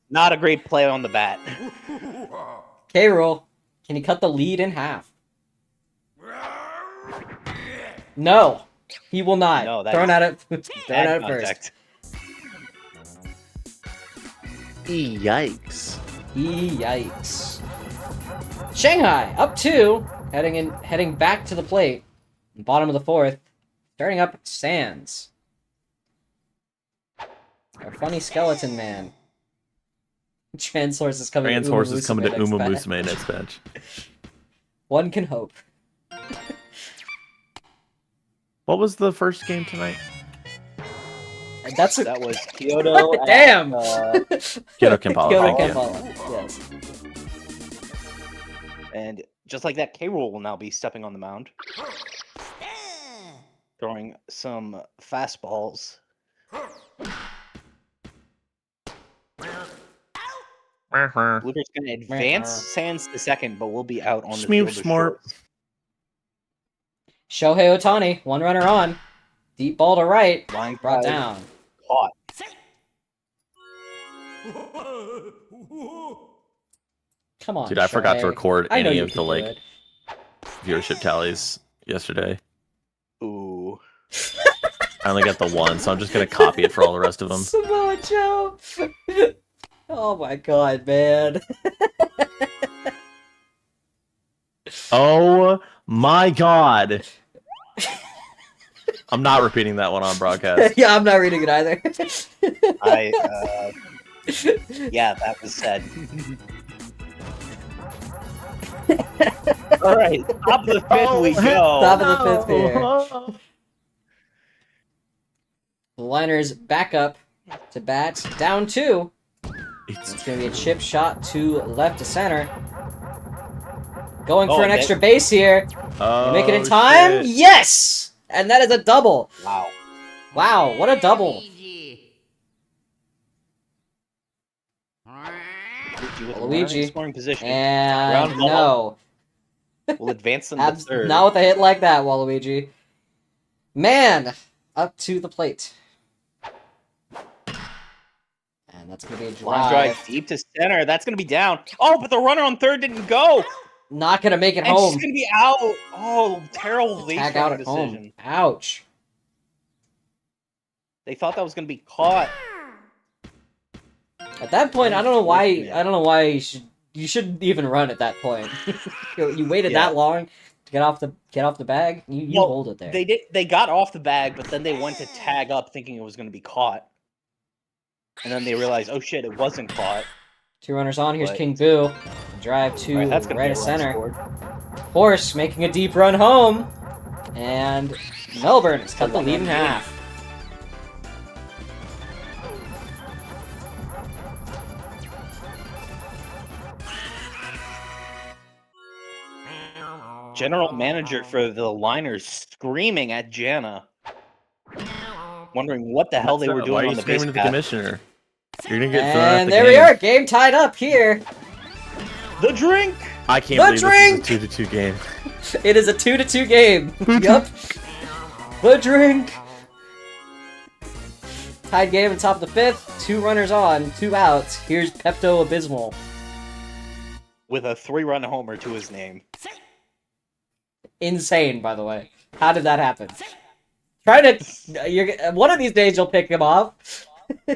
Not a great play on the bat. K-Rool. Can he cut the lead in half? No. He will not. No, that Thrown is out at Bad first. contact. Yikes. Yikes. Shanghai up 2, heading back to the plate. Bottom of the 4th, starting up Sands. Our funny skeleton man. Transhorse is coming. Transhorse is coming to next Uma match. Musume next match. One can hope. What was the first game tonight? And that's That was Kyoto. Damn. Kyoto Kampala. Kyoto thank you. Kampala. Yes. And just like that, K-Rool will now be stepping on the mound. Throwing some fastballs. Blueber's going to advance Sands to second, but will be out on the field. Smart. Shohei Otani, 1 runner on. Deep ball to right. Line Brought drive down. Caught. Come on, Dude, I forgot to Shohei. record I know any you of the can do it. viewership tallies yesterday. Ooh. I only got the 1, so I'm just gonna copy it for all the rest of them. Samoa Joe. Oh my god, man. Oh my god! I'm not repeating that one on broadcast. Yeah, I'm not reading it either. Yeah, that was said. All right, top of the 5th we go. Top of the 5th here. The Liners back up to bat. Down 2. It's going to be a chip shot to left to center. Going for an extra base here. They make it in time. Shit. Yes! And that is a double. Wow. Wow, what a double. Luigi. Scoring position. And Ground no. We'll advance them to third. Not with a hit like that, Waluigi. Man, up to the plate. And that's going to be a Line drive. drive deep to center. That's going to be down. Oh, but the runner on third didn't go. Not going to make it And home. she's going to be out. Oh, terrible base Tag out running at home. decision. Ouch. They thought that was going to be caught. At that point, I don't know why you shouldn't even run at that point. You waited that long to get off the bag. You hold it there. They got off the bag, but then they went to tag up thinking it was going to be caught. And then they realized, oh shit, it wasn't caught. 2 runners on. Here's But- King Boo. Drive to Right, that's gonna right be of a run center. scored. Horse making a deep run home. And Melbourne has cut the lead in half. General manager for the Liners screaming at Jana. Wondering what the hell they were Why doing are on you the screaming base at the path. commissioner? You're gonna get thrown out And the there game. we are. Game tied up here. The drink! I can't The believe drink! this is a 2-2 game. It is a 2-2 game. Yup. The drink. Tied game at top of the 5th. 2 runners on, 2 outs. Here's Pepto Abysmal. With a 3-run homer to his name. Insane, by the way. How did that happen? Try to... one of these days you'll pick him off.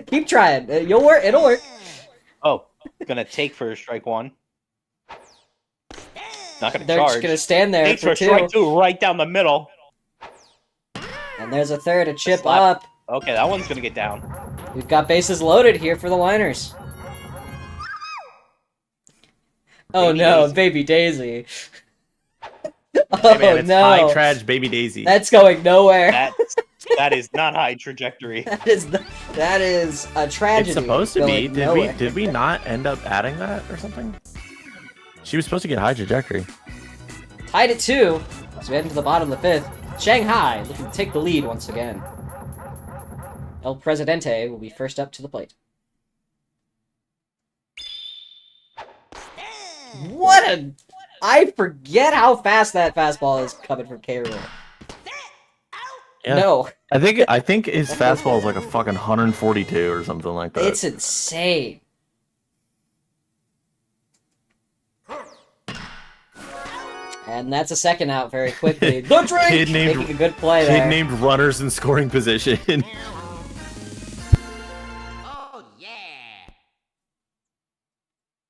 Keep trying. You'll work. It'll work. Oh, gonna take for strike 1. Not gonna They're charge. just gonna stand there Takes for for 2. strike 2 right down the middle. And there's a third, a chip Slap. up. Okay, that one's gonna get down. We've got bases loaded here for the liners. Oh Baby no, Daisy. Baby Daisy. Oh Hey man, it's no. high trash baby Daisy. That's going nowhere. That is not high trajectory. that is a tragedy. It's supposed to be. going nowhere. Did we not end up adding that or something? She was supposed to get high trajectory. Tied at 2, so we head into the bottom of the 5th. Shanghai looking to take the lead once again. El Presidente will be first up to the plate. What a... I forget how fast that fastball is coming from K-Rool. Yeah. No, I think his fastball is like a fucking 142 or something like that. it's insane. And that's a second out very quickly. The drink! Kid named- Making a good play Kid there. named runners in scoring position.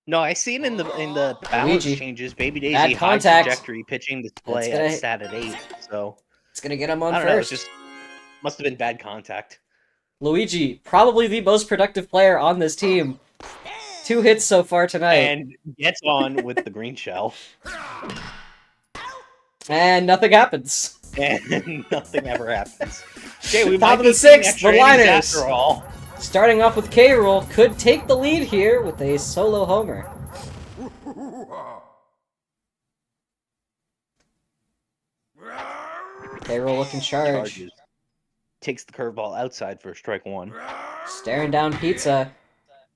No, I seen in the balance Luigi. changes, Baby Daisy Bad high contact. trajectory pitching display That's gonna- at stat at 8. So It's gonna get him on I don't know. It's first. just must have been bad contact. Luigi, probably the most productive player on this team. 2 hits so far tonight. And gets on with the green shell, And nothing happens. and nothing ever happens. Okay, we Top might of be the seeing 6th, extra the innings liners. after all. Starting off with K-Rool, could take the lead here with a solo homer. K-Rool looking charge. Charges. Takes the curveball outside for strike 1. Staring down Pizza.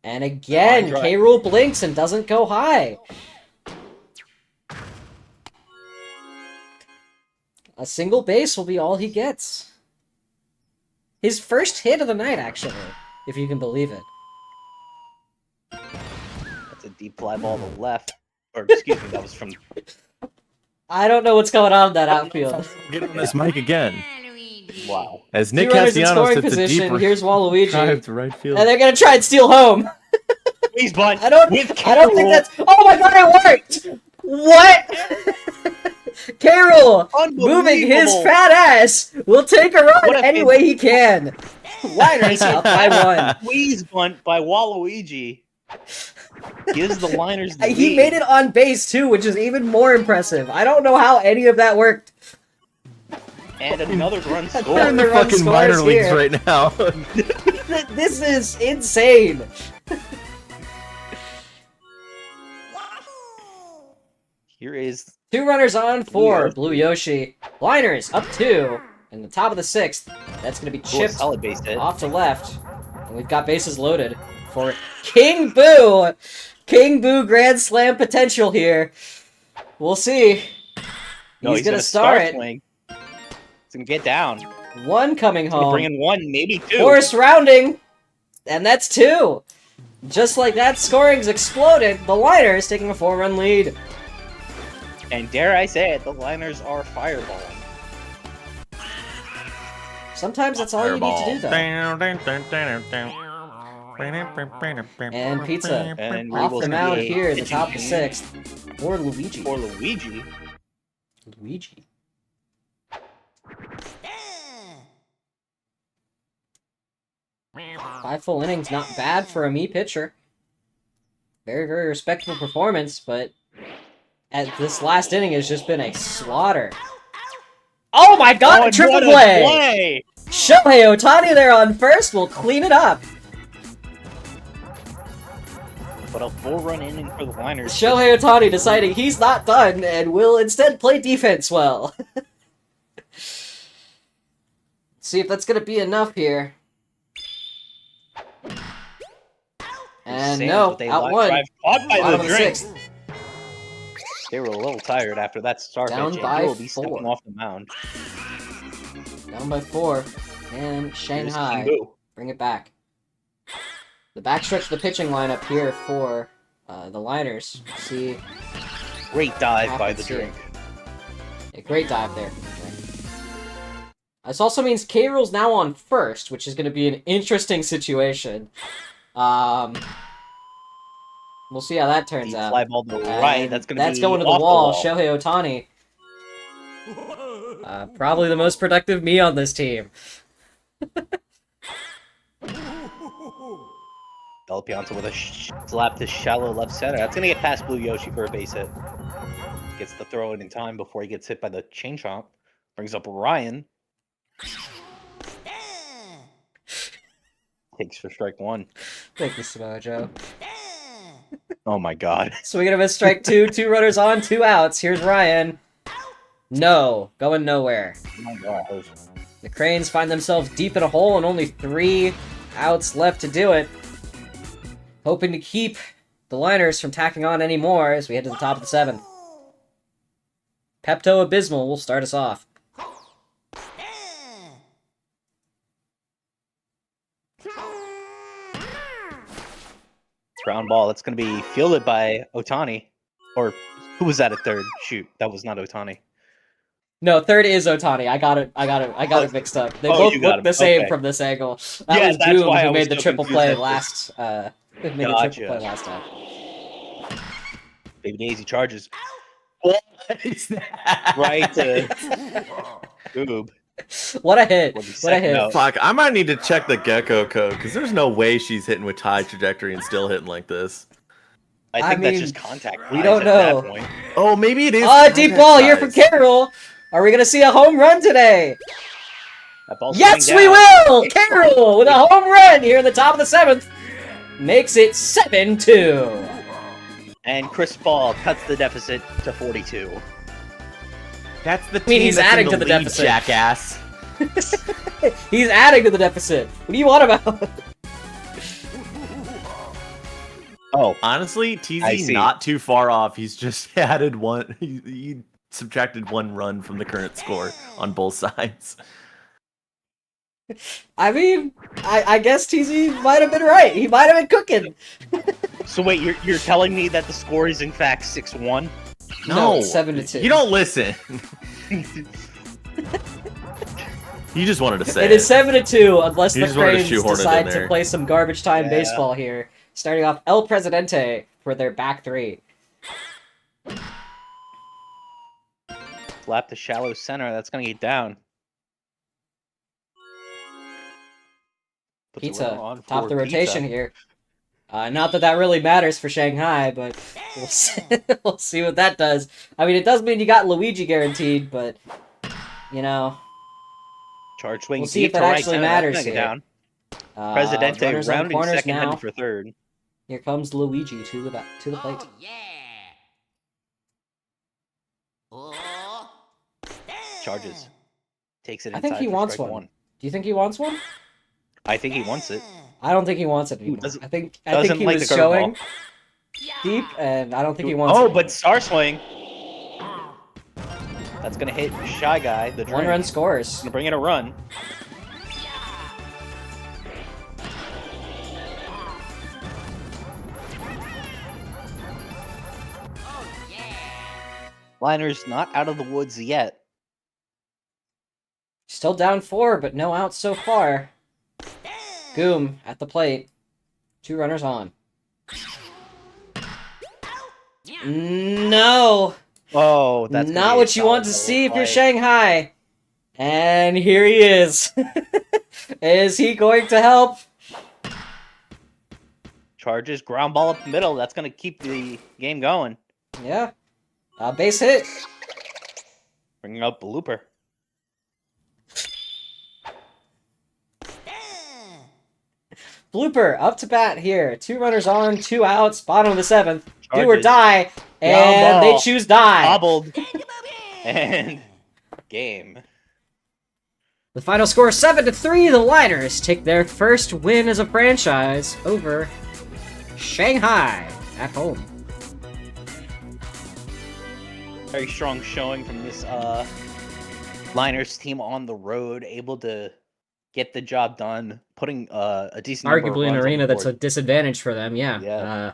And again, Line drive. K-Rool blinks and doesn't go high. A single base will be all he gets. His first hit of the night, actually, if you can believe it. That's a deep fly ball to the left. Or excuse me, that was from I don't know what's going on in that outfield. Get on this mic again. wow. As 2 Nick runners in Castellanos scoring hits a position. deep Here's Waluigi. drive to right field. And they're gonna try and steal home. Please bunt. I don't with think K-Rool. that's... Oh my god, it worked! What? K-Rool, moving his Unbelievable. fat ass, will take a What run a any way he can. Liners up by 1. Squeeze bunt by Waluigi. Gives the liners the He lead. made it on base too, which is even more impressive. I don't know how any of that worked. And another run We're in scored. the The run fucking minor scores leagues here. right now. This is insane. Here is 2 runners on for Yoshi. Blue Yoshi. Liners up 2 in the top of the 6th. That's going to be a chipped solid base hit. off to left. And we've got bases loaded for King Boo. King Boo grand slam potential here. We'll see. No, he's going to start it. swing. He's gonna get down. 1 coming He's gonna home. bring in 1, maybe 2. Force rounding. And that's 2. Just like that, scoring's exploded. The Liners taking a 4-run lead. And dare I say it, the liners are fireballing. Sometimes that's all you need to do, though. And Pizza And we off will the see mound a here at the pitching top of the change 6th. For Luigi. For Luigi. Luigi. 5 full innings, not bad for a me pitcher. Very, very respectable performance, but at this last inning has just been a slaughter. Oh my god, Oh, a triple what a play! Shohei Ohtani there on first will clean it up. But a 4-run inning for the liners. Shohei Ohtani deciding he's not done and will instead play defense well. See if that's going to be enough here. And Sam no, with a out line 1. drive caught by Bottom the of the drink. 6th. They were a little tired after that start. Down and by he will be 4. stepping off the mound. Down by 4. And Here's Shanghai. Kimbu. Bring it back. The backstretch of the pitching lineup here for the Liners. See, Great dive by the happens here. drink. A great dive there. This also means K-Rool's now on first, which is going to be an interesting situation. We'll see how that turns Deep out. fly ball to the right. And That's going going to the off wall. wall. Shohei Ohtani. Probably the most productive me on this team. Del Pianta with a slap to shallow left center. That's going to get past Blue Yoshi for a base hit. Gets the throw in time before he gets hit by the chain chomp. Brings up Ryan. Takes for strike 1. Thank you, Samoa Joe. Oh my god. Swing and a miss, strike 2. 2 runners on, 2 outs. Here's Ryan. No. Going nowhere. Oh my god. The Cranes find themselves deep in a hole and only 3 outs left to do it. Hoping to keep the Liners from tacking on any more as we head to the top of the 7th. Pepto-Abysmal will start us off. Ground ball. That's going to be fielded by Ohtani. Or who was that at third? Shoot, that was not Ohtani. No, third is Ohtani. I got it mixed up. They both you got look him. the same Okay. from this angle. That Yeah, was that's Doom why I who was made the so triple confused play at last. Who made the Gotcha. triple play last time. Baby Daisy charges. What is that? Right to Oob. What a hit! What he What a said, hit! no. Fuck, I might need to check the Gecko code because there's no way she's hitting with tie trajectory and still hitting like this. I I think that's mean, just contact. we eyes don't at that know. point. Oh, maybe it is. Deep contact ball here from size. Carroll. Are we gonna see a home run today? That ball's Yes, coming we down. will! Carroll with a home run here in the top of the 7th. Makes it 7-2. And Chris Paul cuts the deficit to 42. That's the team mean, he's that's adding in to the lead, deficit. jackass. He's adding to the deficit. What do you want about? Oh, Honestly, I TZ see. not too far off. He's just added one. He subtracted 1 run from the current score on both sides. I mean, I guess TZ might have been right. He might have been cooking. so wait, you're telling me that the score is in fact 6-1? No, it's 7-2. You don't listen. You just wanted to say It is 7-2 unless You the just wanted to Cranes shoehorn it in decide to there. play some garbage time Yeah. baseball here. Starting off El Presidente for their back 3. Slap to shallow center. That's gonna get down. Puts a runner Pizza, on top of for the rotation Pizza. here. Not that really matters for Shanghai, but we'll see, we'll see what that does. I mean, it does mean you got Luigi guaranteed, but, you know, Charge swing We'll see deep if that to right actually center. That's matters gonna get here. down. runners Presidente on rounding corners second, now. heading for third. Here comes Luigi to the plate. Charges. Takes it I inside think he for wants strike one. Do you think he wants one? I think he wants it. I don't think he wants it anymore. doesn't- I think doesn't he like was the curveball. showing deep, and I don't think he wants it Oh, anymore. but star swing. That's gonna hit Shy Guy. The One run scores. Gonna bring in a run. Liners not out of the woods yet. Still down 4, but no outs so far. Goom at the plate. 2 runners on. No! Oh, that's gonna Not be a what you want to solid see if you're play. Shanghai. And here he is. Is he going to help? Charges, ground ball up the middle. That's gonna keep the game going. Yeah. Base hit. Bringing up Blooper. Blooper up to bat here. 2 runners on, 2 outs, bottom of the 7th. Do or Charges. die, and they ball. choose die. Hobbled. And game. The final score 7-3. The Liners take their first win as a franchise over Shanghai at home. very strong showing from this Liners team on the road, able to get the job done, putting a decent number of Arguably an runs on arena the that's a board. disadvantage for them, yeah. Yeah.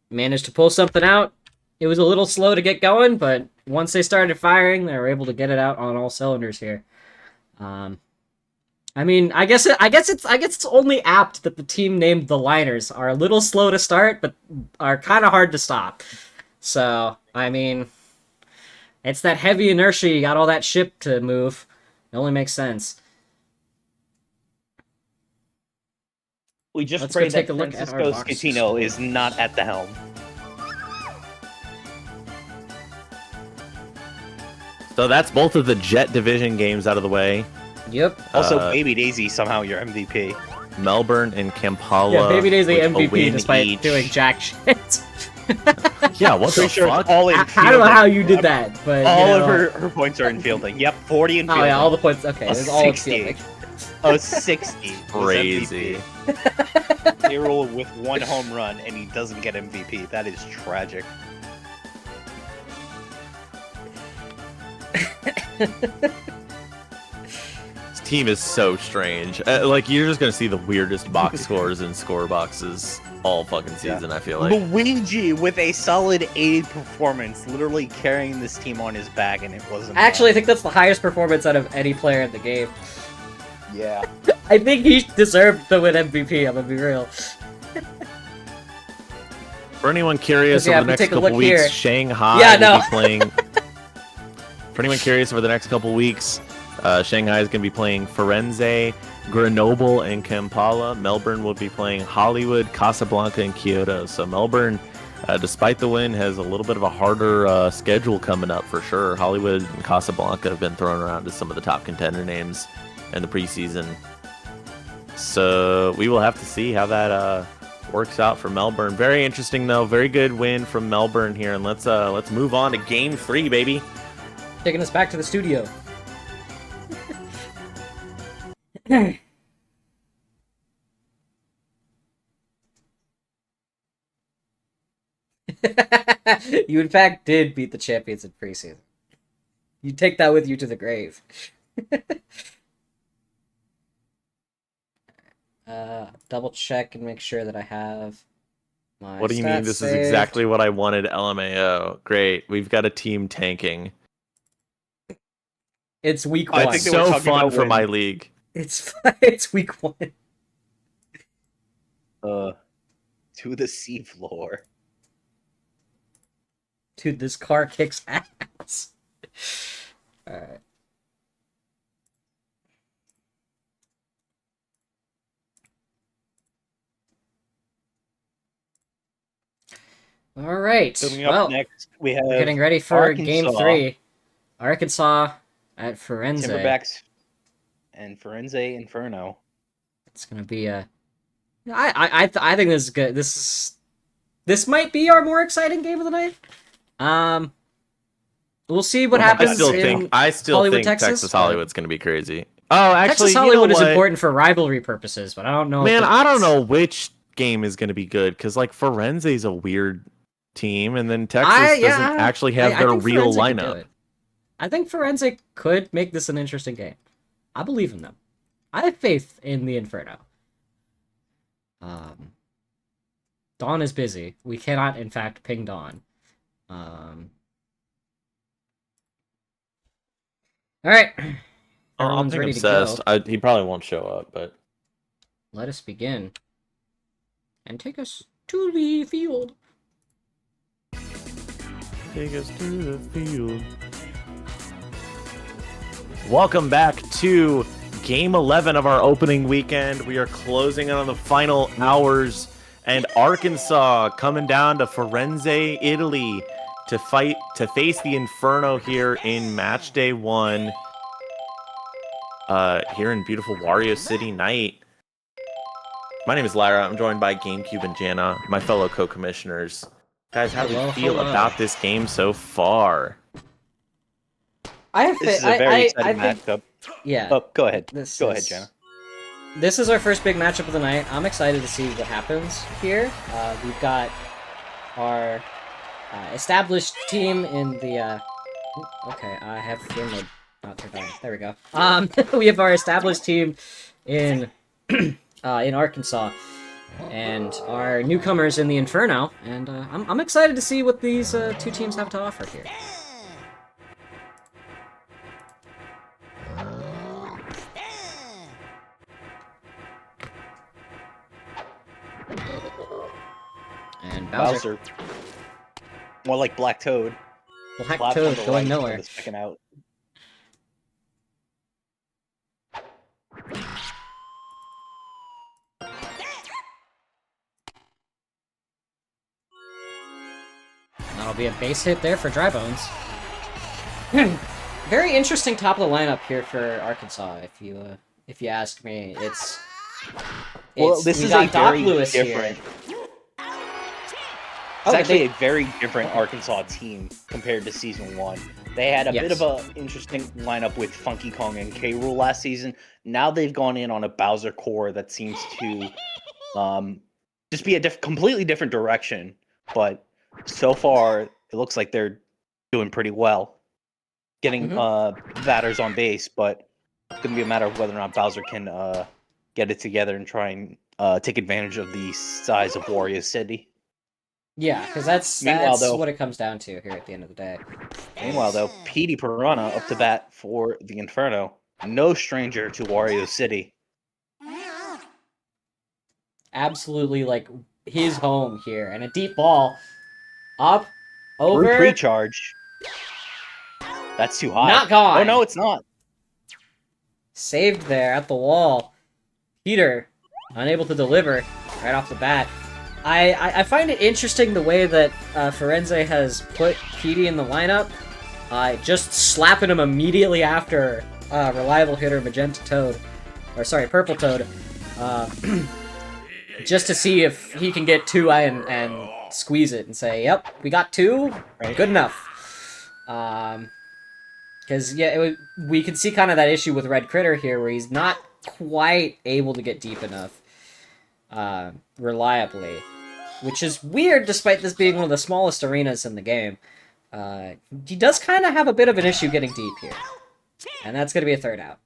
Managed to pull something out. It was a little slow to get going, but once they started firing, they were able to get it out on all cylinders here. I mean, I guess it's only apt that the team named the Liners are a little slow to start, but are kind of hard to stop. So, I mean, it's that heavy inertia. You got all that ship to move. It only makes sense. We just Let's pray go take that a look at our Francisco box Scatino score. is not at the helm. So that's both of the Jet Division games out of the way. Yep. Also, Baby Daisy, somehow your MVP. Melbourne and Kampala. Yeah, Baby Daisy with a MVP win despite each. doing jack shit. Yeah, what the Pretty sure fuck? it's all in I don't know fielding. how you did that, but All you know, of her points are in fielding. Yep, 40 in Oh fielding. yeah, all the points. Okay, A it's all in 60. fielding. Oh, 60. was Crazy. MVP. Hero with 1 home run, and he doesn't get MVP. That is tragic. This team is so strange. Like, you're just gonna see the weirdest box scores in score boxes all fucking season, I feel like. Luigi with a solid 80 performance, literally carrying this team on his back, and it wasn't. Actually, I think that's the highest performance out of any player in the game. Yeah. I think he deserved to win MVP. I'm gonna be real. For anyone curious, Yeah, over the if next we take a couple look weeks, here- Shanghai Yeah, will no. be playing. For anyone curious, over the next couple weeks, Shanghai is going to be playing Firenze, Grenoble, and Kampala. Melbourne will be playing Hollywood, Casablanca, and Kyoto. So Melbourne, despite the win, has a little bit of a harder schedule coming up for sure. Hollywood and Casablanca have been thrown around as some of the top contender names in the preseason. So we will have to see how that works out for Melbourne. Very interesting though. Very good win from Melbourne here, and let's move on to Game 3, baby. Taking us back to the studio. You in fact did beat the champions in preseason. You take that with you to the grave. Double check and make sure that I have my What do you mean? stats This is saved. exactly what I wanted. LMAO. Great. We've got a team tanking. It's week I one. think they were So talking fun about for when- my league. It's week one. To the seafloor. Dude, this car kicks ass. Alright. Alright. Coming Well, up next, we have we're getting ready for game Arkansas. 3. Arkansas at Firenze. Timberбacks and Firenze Inferno. It's gonna be a. I think this is good. This might be our more exciting game of the night. We'll see what happens. I still Hollywood, think Texas, Texas but- Hollywood's going to be crazy. Oh, actually, Texas Hollywood you know is what? important for rivalry purposes, but I don't know. Man, if I don't it's- know which game is going to be good because like Firenze's a weird team, and then Texas doesn't actually have I their think real Firenze could do lineup. it. I think Firenze could make this an interesting game. I believe in them. I have faith in the Inferno. Dawn is busy. We cannot, in fact, ping Dawn. All right. I'm Everyone's thinking ready to obsessed. go. He probably won't show up, but Let us begin. And take us to the field. take us to the field. Welcome back to Game 11 of our opening weekend. We are closing in on the final hours, and Arkansas coming down to Firenze, Italy, to face the Inferno here in match day 1. Here in beautiful Wario City night. My name is Lyra. I'm joined by GameCube and Jana, my fellow co-commissioners. Guys, how do we feel about this game so far? I have This is a very exciting think, matchup. yeah. Oh, go ahead. This Go ahead, is- Jenna. This is our first big matchup of the night. I'm excited to see what happens here. We've got our established team in the. Okay, I have game mode not turned on. There we go. We have our established team in in Arkansas, and our newcomers in the Inferno, and I'm excited to see what these two teams have to offer here. And Bowser. More like Black Toad. Black Flaps on Toad the going right, nowhere. sticking out. That'll be a base hit there for Dry Bones. Very interesting top of the lineup here for Arkansas, if you ask me. It's Well, this we is got a Doc very Lewis different. here. It's Okay, actually a very different Arkansas team compared to Season 1. They had a bit Yes. of an interesting lineup with Funky Kong and K-Rool last season. Now they've gone in on a Bowser core that seems to just be a completely different direction. But so far, it looks like they're doing pretty well. Getting batters on base, but it's going to be a matter of whether or not Bowser can get it together and try and take advantage of the size of Wario City. Yeah, because that's Meanwhile, though- what it comes down to here at the end of the day. Meanwhile, though, Petey Piranha up to bat for the Inferno. No stranger to Wario City. Absolutely, like, his home here. And a deep ball. Up, Through over, pre-charge. That's too high. not gone. Oh, no, it's not. Saved there at the wall. Peter, unable to deliver right off the bat. I find it interesting the way that Firenze has put Petey in the lineup, just slapping him immediately after reliable hitter Magenta Toad, or sorry, Purple Toad, just to see if he can get two and squeeze it and say, yep, we got two, Right. good enough. Because, yeah, we can see kind of that issue with Red Critter here, where he's not quite able to get deep enough reliably. Which is weird, despite this being one of the smallest arenas in the game. He does kind of have a bit of an issue getting deep here. And that's going to be a third out.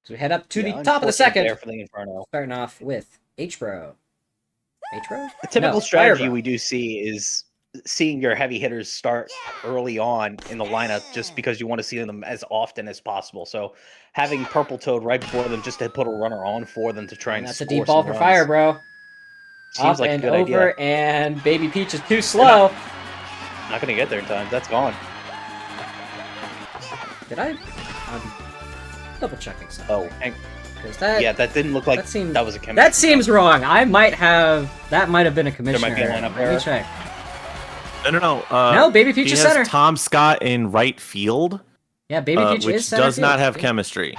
So we head up to the top of the second. There for the Inferno. Starting off with H-Bro. H-Bro? A typical No, strategy Firebro. we do see is seeing your heavy hitters start early on in the lineup just because you want to see them as often as possible. So having Purple Toad right before them just to put a runner on for them to try and That's a score deep ball some for runs Firebro. seems Up like a and good over, idea. and Baby Peach is too slow. Not going to get there in time. That's gone. Did I? I'm double checking something. Oh, and, Because that, yeah, that didn't look like that seems- that was a chemistry. that seems wrong. That might have been a commissioner. might be a lineup Let me error. check. No. No, Baby Peach he is has center. Tom Scott in right field, Yeah, Baby Peach which is center does not field. have chemistry.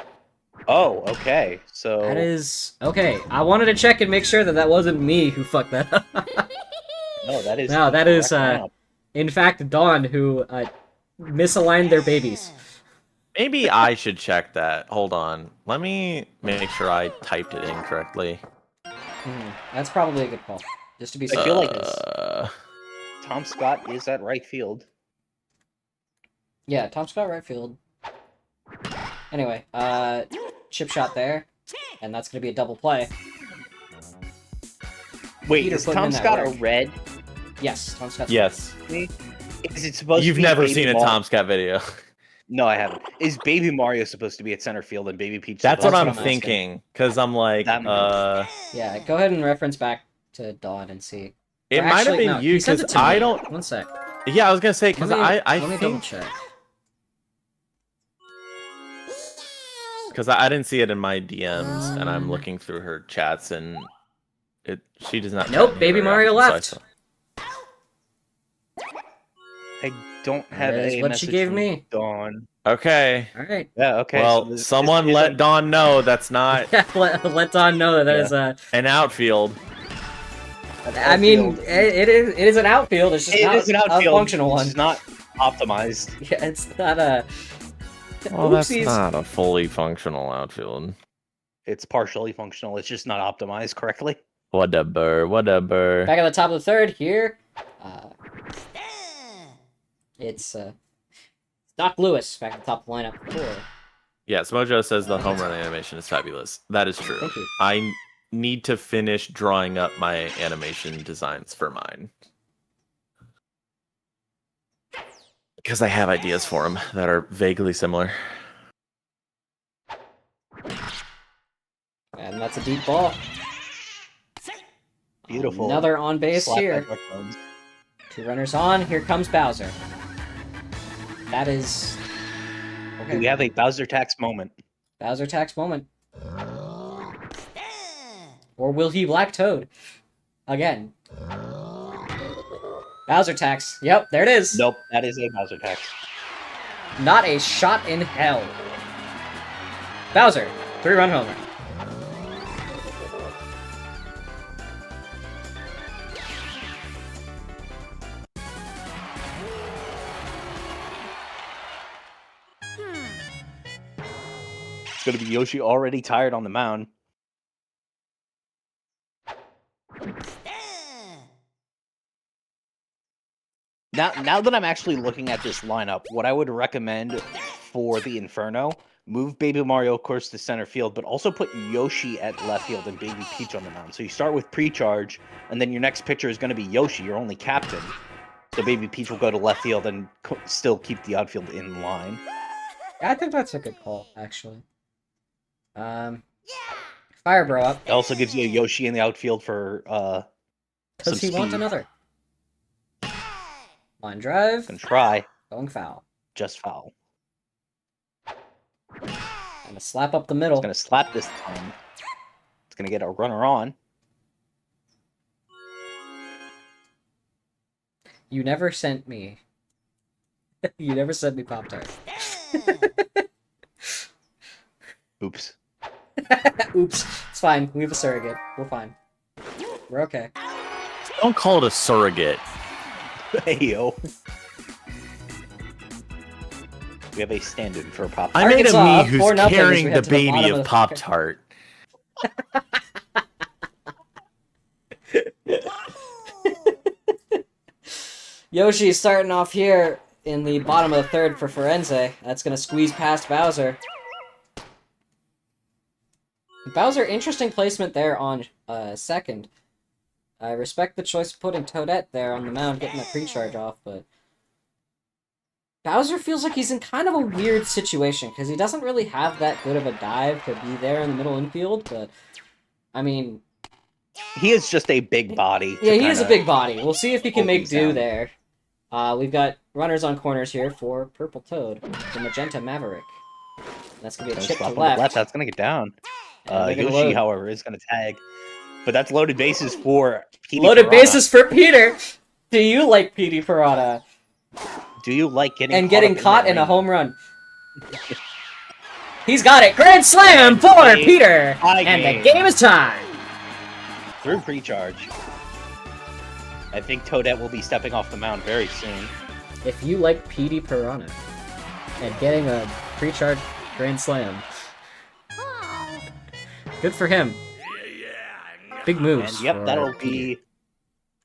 Oh, okay. So That is okay. I wanted to check and make sure that wasn't me who fucked that up. no, that is No, the that is, correct lineup. In fact, Dawn who misaligned their babies. Maybe I should check that. Hold on. Let me make sure I typed it incorrectly. That's probably a good call. Just to be I safe. feel like Tom Scott is at right field. Yeah, Tom Scott right field. Anyway, chip shot there, and that's gonna be a double play. Wait, Peter is putting Tom in that Scott a work. red? Yes, Tom Scott. Yes. Is it supposed You've to be never Baby seen a Mario? Tom Scott video. No, I haven't. Is Baby Mario supposed to be at center field and Baby Peach? That's supposed what to I'm be at thinking. Because I'm like, That Yeah, go ahead and reference back to Dawn and see. it Or might have actually, been no, you he sent because it to I me. don't. One sec. Yeah, I was gonna say because I let me double think check. because I didn't see it in my DMs and I'm looking through her chats and she does not. Nope, chat me Baby very Mario often, left. so I don't have That is a what message she gave from me. Dawn. Okay. All right. Yeah, okay. Well, this someone let isn't- Dawn know that's not let Dawn know that Yeah. is a. an outfield. I mean, outfield. it is an outfield. It's just It not is an a outfield. functional one. It's not optimized. Yeah, it's not a. Well, that's Oopsies. not a fully functional outfield. It's partially functional. It's just not optimized correctly. Whatever. Back at the top of the third here. It's Doc Lewis back at the top of the lineup for 4. Yes, Mojo says the home run animation is fabulous. That is true. Thank you. I need to finish drawing up my animation designs for mine. Because I have ideas for them that are vaguely similar. And that's a deep ball. Beautiful. Another on base Slap here. that backbone. 2 runners on. Here comes Bowser. That is... Do we have a Bowser tax moment? Bowser tax moment. Or will he Black Toad? Again. Bowser tax. Yep, there it is. Nope, that is a Bowser tax. Not a shot in hell. Bowser, 3-run homer. It's going to be Yoshi already tired on the mound. Now that I'm actually looking at this lineup, what I would recommend for the Inferno, move Baby Mario, of course, to center field, but also put Yoshi at left field and Baby Peach on the mound. So you start with pre-charge, and then your next pitcher is going to be Yoshi, your only captain. So Baby Peach will go to left field and still keep the outfield in line. I think that's a good call, actually. Fire Bro up. It also gives you a Yoshi in the outfield for some Does he want speed. another? Line drive. Gonna try. Going foul. Just foul. Gonna slap up the middle. It's gonna slap this time. It's gonna get a runner on. You never sent me. You never sent me Pop-Tart. Oops. Oops. It's fine. We have a surrogate. We're fine. We're okay. Don't call it a surrogate. Hey, yo. We have a stand-in for a pop. I made a Arkansas me up who's 4-0 as we carrying head the to the baby bottom of of the- Pop-Tart. Yoshi starting off here in the bottom of the third for Firenze. That's going to squeeze past Bowser. Bowser, interesting placement there on second. I respect the choice of putting Toadette there on the mound, getting that pre-charge off, but Bowser feels like he's in kind of a weird situation, because he doesn't really have that good of a dive to be there in the middle infield, but, I mean... He is just a big body. Yeah, he is a big body. We'll see if he can hold make things do down. there. We've got runners on corners here for Purple Toad, the Magenta Maverick. That's going to be a chip to On the left. That's gonna get down. And they're gonna Yoshi, load. however, is gonna tag. But that's loaded bases for Petey Loaded Piranha. bases for Peter! Do you like Petey Piranha? Do you like getting And getting up caught the in a ring? home run. He's got it! Grand Slam for Game. Peter! High And game. the game is tied! Through pre-charge. I think Toadette will be stepping off the mound very soon. If you like Petey Piranha and getting a pre-charge Grand Slam, good for him. Big moves. And yep, for that'll Petey. be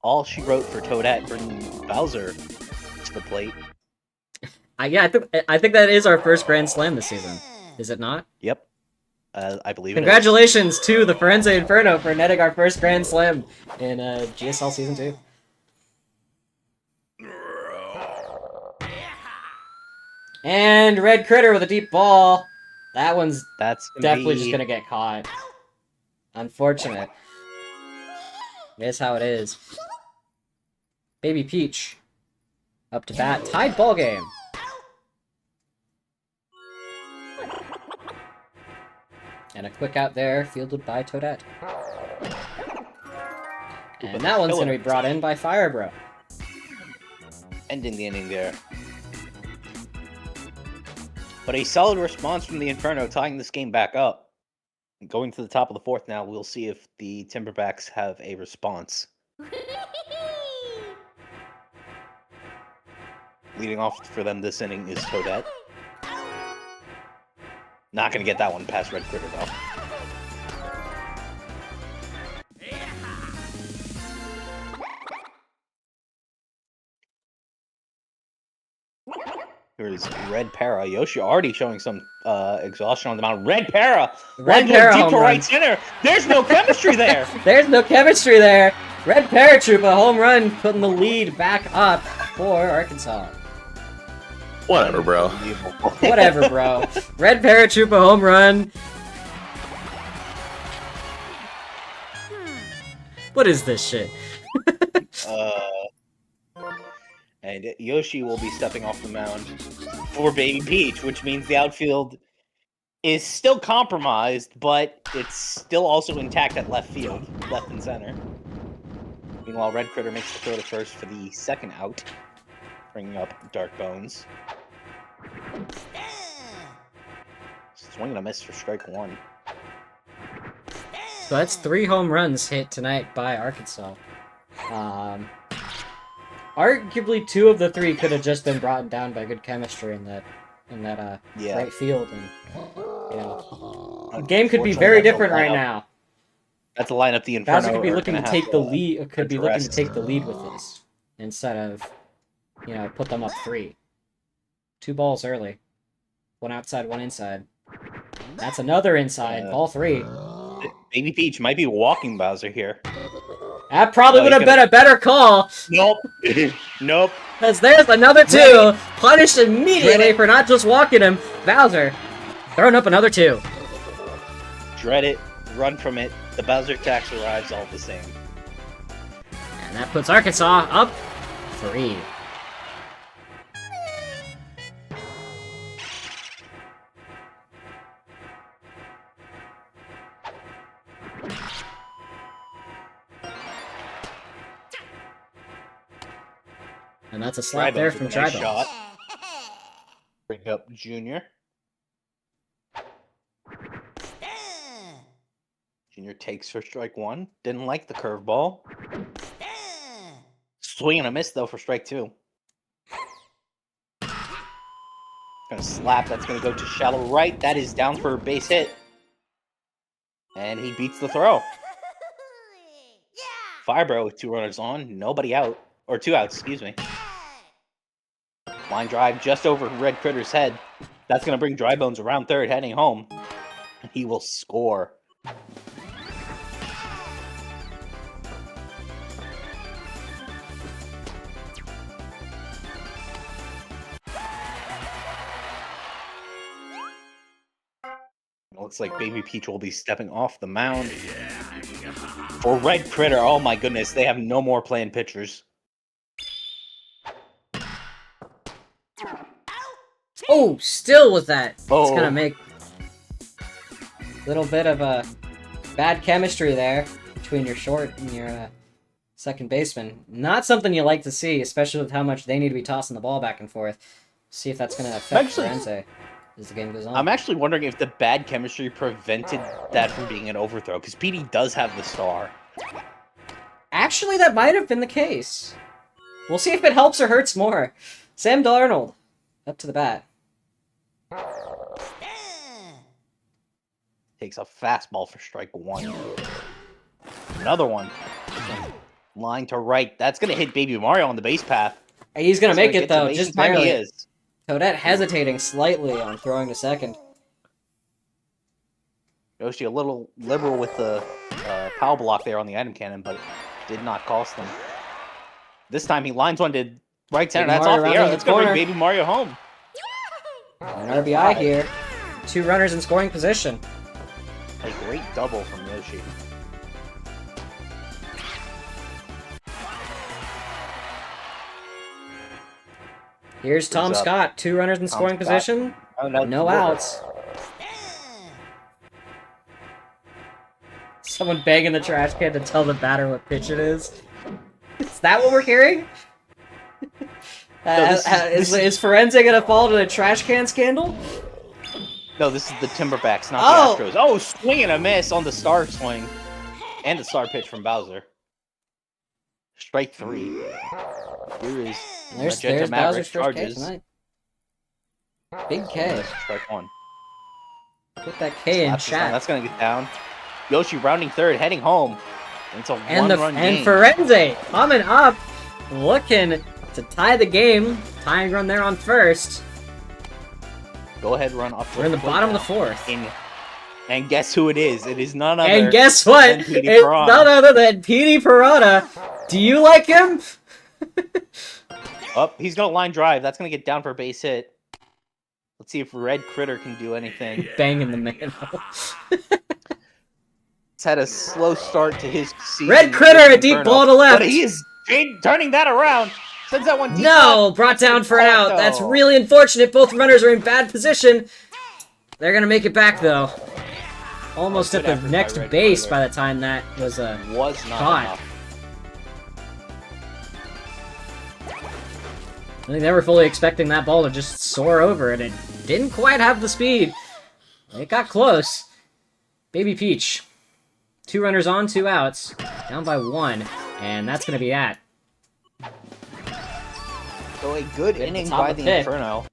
all she wrote for Toadette, bringing Bowser to the plate. Yeah, I think that is our first Grand Slam this season. Is it not? Yep. I believe it Congratulations to the Firenze Inferno for netting our first Grand Slam in GSL Season 2. And Red Critter with a deep ball. That one's That's gonna definitely be... just gonna get caught. Unfortunate. It is how it is. Baby Peach. Up to bat. Tied ball game. And a quick out there, fielded by Toadette. And that one's gonna be brought in by Firebro. ending the inning there. But a solid response from the Inferno, tying this game back up. Going to the top of the fourth now, we'll see if the Timberbacks have a response. Leading off for them this inning is Toadette. Not going to get that one past Red Critter, though. Here's Red Para. Yoshi already showing some exhaustion on the mound. Red Para! Red Line Para deep home to run. right center. There's no chemistry there. There's no chemistry there. Red Paratroopa home run, putting the lead back up for Arkansas. Whatever, bro. Whatever, bro. Red Paratroopa home run. What is this shit? And Yoshi will be stepping off the mound for Baby Peach, which means the outfield is still compromised, but it's still also intact at left field, left and center. Meanwhile, Red Critter makes the throw to first for the second out, bringing up Dark Bones. Swing and a miss for strike one. So that's 3 home runs hit tonight by Arkansas. Arguably 2 of the 3 could have just been brought down by good chemistry in that right field, and you know, the game could be very different right now. That's a lineup the Inferno Bowser could be looking to take the lead. Could be looking to address. take the lead with this instead of, you know, put them up 3. 2 balls early, 1 outside, 1 inside. That's another inside. Ball 3. Baby Peach might be walking Bowser here. That probably would have been a better call. Nope. Nope. Because there's another 2. Punished immediately for not just walking him. Bowser throwing up another 2. Dread it. Run from it. The Bowser tax arrives all the same. And that puts Arkansas up 3. And that's a slap there from Nice Tribo. shot. Bring up Junior. Junior takes for strike 1. Didn't like the curveball. Swing and a miss though for strike 2. Gonna slap. That's gonna go to shallow right. That is down for a base hit. And he beats the throw. Firebro with 2 runners on, nobody out. Or 2 outs, excuse me. Line drive just over Red Critter's head. That's going to bring Dry Bones around third, heading home. He will score. Looks like Baby Peach will be stepping off the mound. For Red Critter, oh my goodness, they have no more planned pitchers. Oh, still with that. It's Oh. gonna make a little bit of a bad chemistry there between your short and your second baseman. Not something you like to see, especially with how much they need to be tossing the ball back and forth. See if that's gonna affect Firenze as the game goes on. I'm actually wondering if the bad chemistry prevented that from being an overthrow, because PD does have the star. Actually, that might have been the case. We'll see if it helps or hurts more. Sam Darnold, up to the bat. Takes a fastball for strike 1. Another one. Line to right. That's going to hit Baby Mario on the base path. He's gonna make it, get to though, base just in time. barely. He is. Toadette hesitating slightly on throwing to second. Yoshi a little liberal with the power block there on the item cannon, but did not cost them. This time he lines one to right center. Baby That's Mario off the rounding air. the Let's go bring corner. Baby Mario home. An RBI here. 2 runners in scoring position. A great double from Yoshi. Here's Tom Who's up? Scott. 2 runners in scoring Scott. position. Oh, No outs. Someone banging the trash can to tell the batter what pitch it is. Is that what we're hearing? Is Firenze gonna fall to the trash can scandal? No, this is the Timberbacks, not Oh. the Astros. Oh, swing and a miss on the star swing. And the star pitch from Bowser. Strike 3. Here is There's Magenta Bowser's Maverick first K charges. tonight. Big K. Strike 1. Put that K in Slaps this down. chat. That's going to get down. Yoshi rounding third, heading home. It's a And one-run game. Firenze coming up, looking to tie the game. Tying run there on first. Go ahead, run up. We're in the bottom of the fourth. And guess who it is? It is none other. And guess what? than Petey It's Piranha. none other than Petey Piranha. Do you like him? Oh, he's gonna line drive. That's gonna get down for a base hit. Let's see if Red Critter can do anything. Banging the manhole. He's had a slow start to his season. Red Critter, a deep ball to left. But he is turning that around. Sends that one deep No, left. brought down for an out. though. That's really unfortunate. Both runners are in bad position. They're gonna make it back though. Almost at Good the effort next by Red base Critter. by the time that was Was not caught. enough. They never fully expecting that ball to just soar over, and it didn't quite have the speed. It got close. Baby Peach. 2 runners on, 2 outs. Down by 1, and that's going to be at. So a good At the inning top by of the the fifth. Inferno.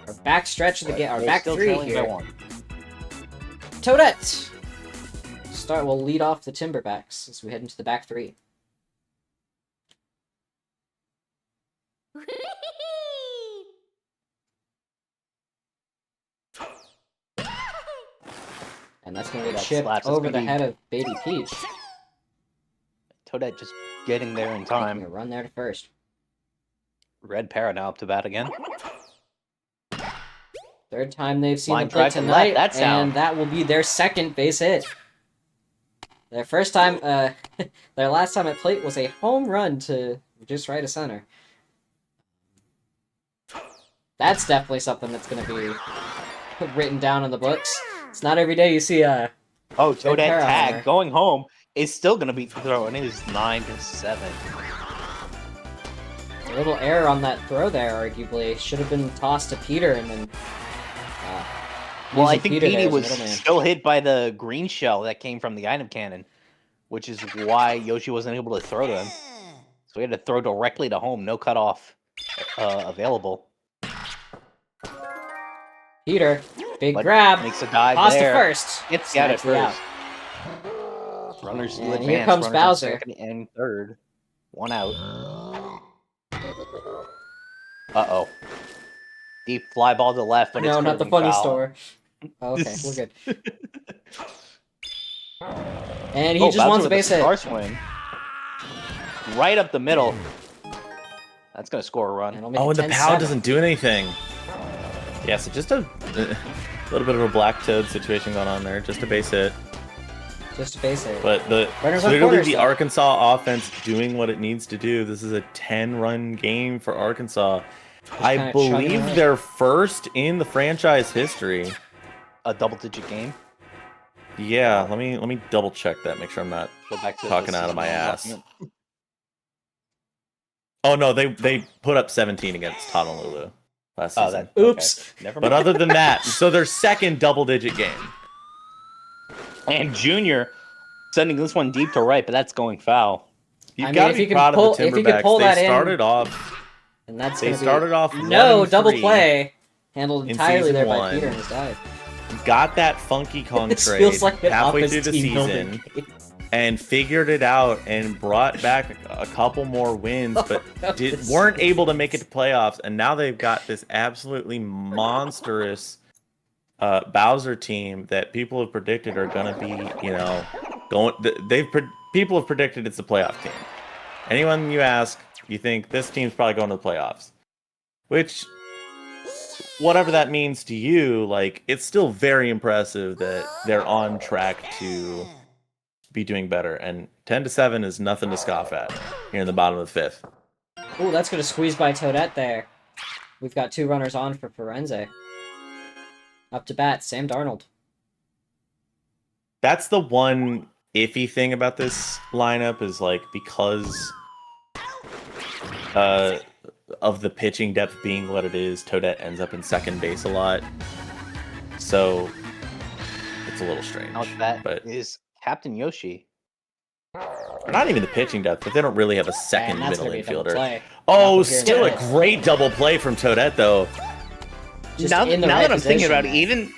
Our back stretch of the game, our They're back still 3 trailing by here. 1. Toadette! We'll lead off the Timberbacks as we head into the back 3. And that's going to be That chipped slaps. It's over gonna the be- head of Baby Peach. Toadette just getting there in Making time. a run there to first. Red Para now up to bat again. Third time they've seen Line the plate drive to left, tonight, that sound. and that will be their second base hit. Their first time, their last time at plate was a home run to just right of center. That's definitely something that's going to be written down in the books. It's not every day you see a Oh, Toadette Para on tag there. going home is still going to be thrown. It is 9-7. little error on that throw there, arguably. Should have been tossed to Peter and then... Well, I using think Peter there Petey as a was middleman. still hit by the green shell that came from the item cannon, which is why Yoshi wasn't able to throw to him. So he had to throw directly to home, no cutoff available. Peter, big But grab. makes a dive Toss there. to first. Gets out at Snipes the first. Runners to And advance. here comes Runners on Bowser. second and third. 1 out. Uh-oh. Deep fly ball to the left, but No, it's not the curving funny foul. store. Oh, okay, we're good. And he Oh, just Bowser wants a with base hit. star swing. Right up the middle. That's going to score a run. And it'll make Oh, it and the 10-7. POW doesn't do anything. Yeah, so just a little bit of a black toad situation going on there. Just a base hit. Just a base hit. But the Runners on clearly corners, the though. Arkansas offense doing what it needs to do. This is a 10-run game for Arkansas. I kinda chugging believe away. they're first in the franchise history. A double-digit game. Yeah, let me double check that. Make sure I'm not Go back to talking the out of my season ass. document. Oh no, they put up 17 against Honolulu last Oh, season. that. Oops. Okay. Never But mind. other than that, so their second double-digit game. And Junior sending this one deep to right, but that's going foul. You've I mean, got to if be you can proud pull- of the if you can Timberbacks. pull that They in- started off. And that's They gonna be... started off No, 1-3 double play. Handled in entirely season there by one. Peter in his dive. Got that Funky Kong This trade feels like an halfway office through the team building season game. and figured it out and brought back a couple more wins, but This- weren't able to make it to playoffs. And now they've got this absolutely monstrous Bowser team that people have predicted are going to be, going. People have predicted it's a playoff team. Anyone you ask, you think this team's probably going to the playoffs, which, whatever that means to you, like, it's still very impressive that they're on track to be doing better. And 10-7 is nothing to scoff at here in the bottom of the fifth. Ooh, that's gonna squeeze by Toadette there. We've got 2 runners on for Firenze. Up to bat, Sam Darnold. That's the one iffy thing about this lineup is, like, because of the pitching depth being what it is, Toadette ends up in second base a lot. So it's a little strange. Now that But is Captain Yoshi. not even the pitching depth, but they don't really have a second And that's middle gonna be a double infielder. play. Oh, Not here still a yet. great double play from Toadette, though. Just now in the now right that I'm thinking position. about it,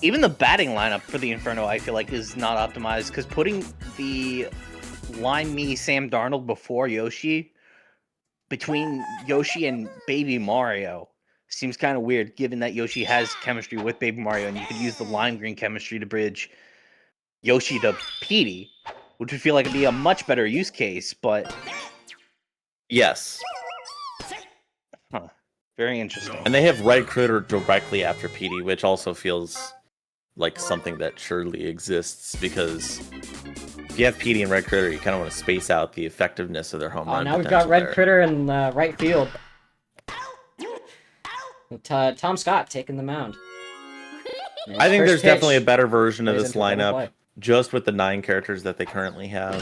even the batting lineup for the Inferno, I feel like, is not optimized because putting the line me Sam Darnold before Yoshi, between Yoshi and Baby Mario, seems kind of weird given that Yoshi has chemistry with Baby Mario, and you could use the lime green chemistry to bridge Yoshi to Petey, which would feel like it'd be a much better use case, but Yes. very interesting. And they have Red Critter directly after Petey, which also feels like something that surely exists, because if you have Petey and Red Critter, you kind of want to space out the effectiveness of their home run. Now we've got Red there. Critter in right field. Tom Scott taking the mound. I think there's First pitch. definitely a better version of Plays this into double lineup, play. just with the 9 characters that they currently have.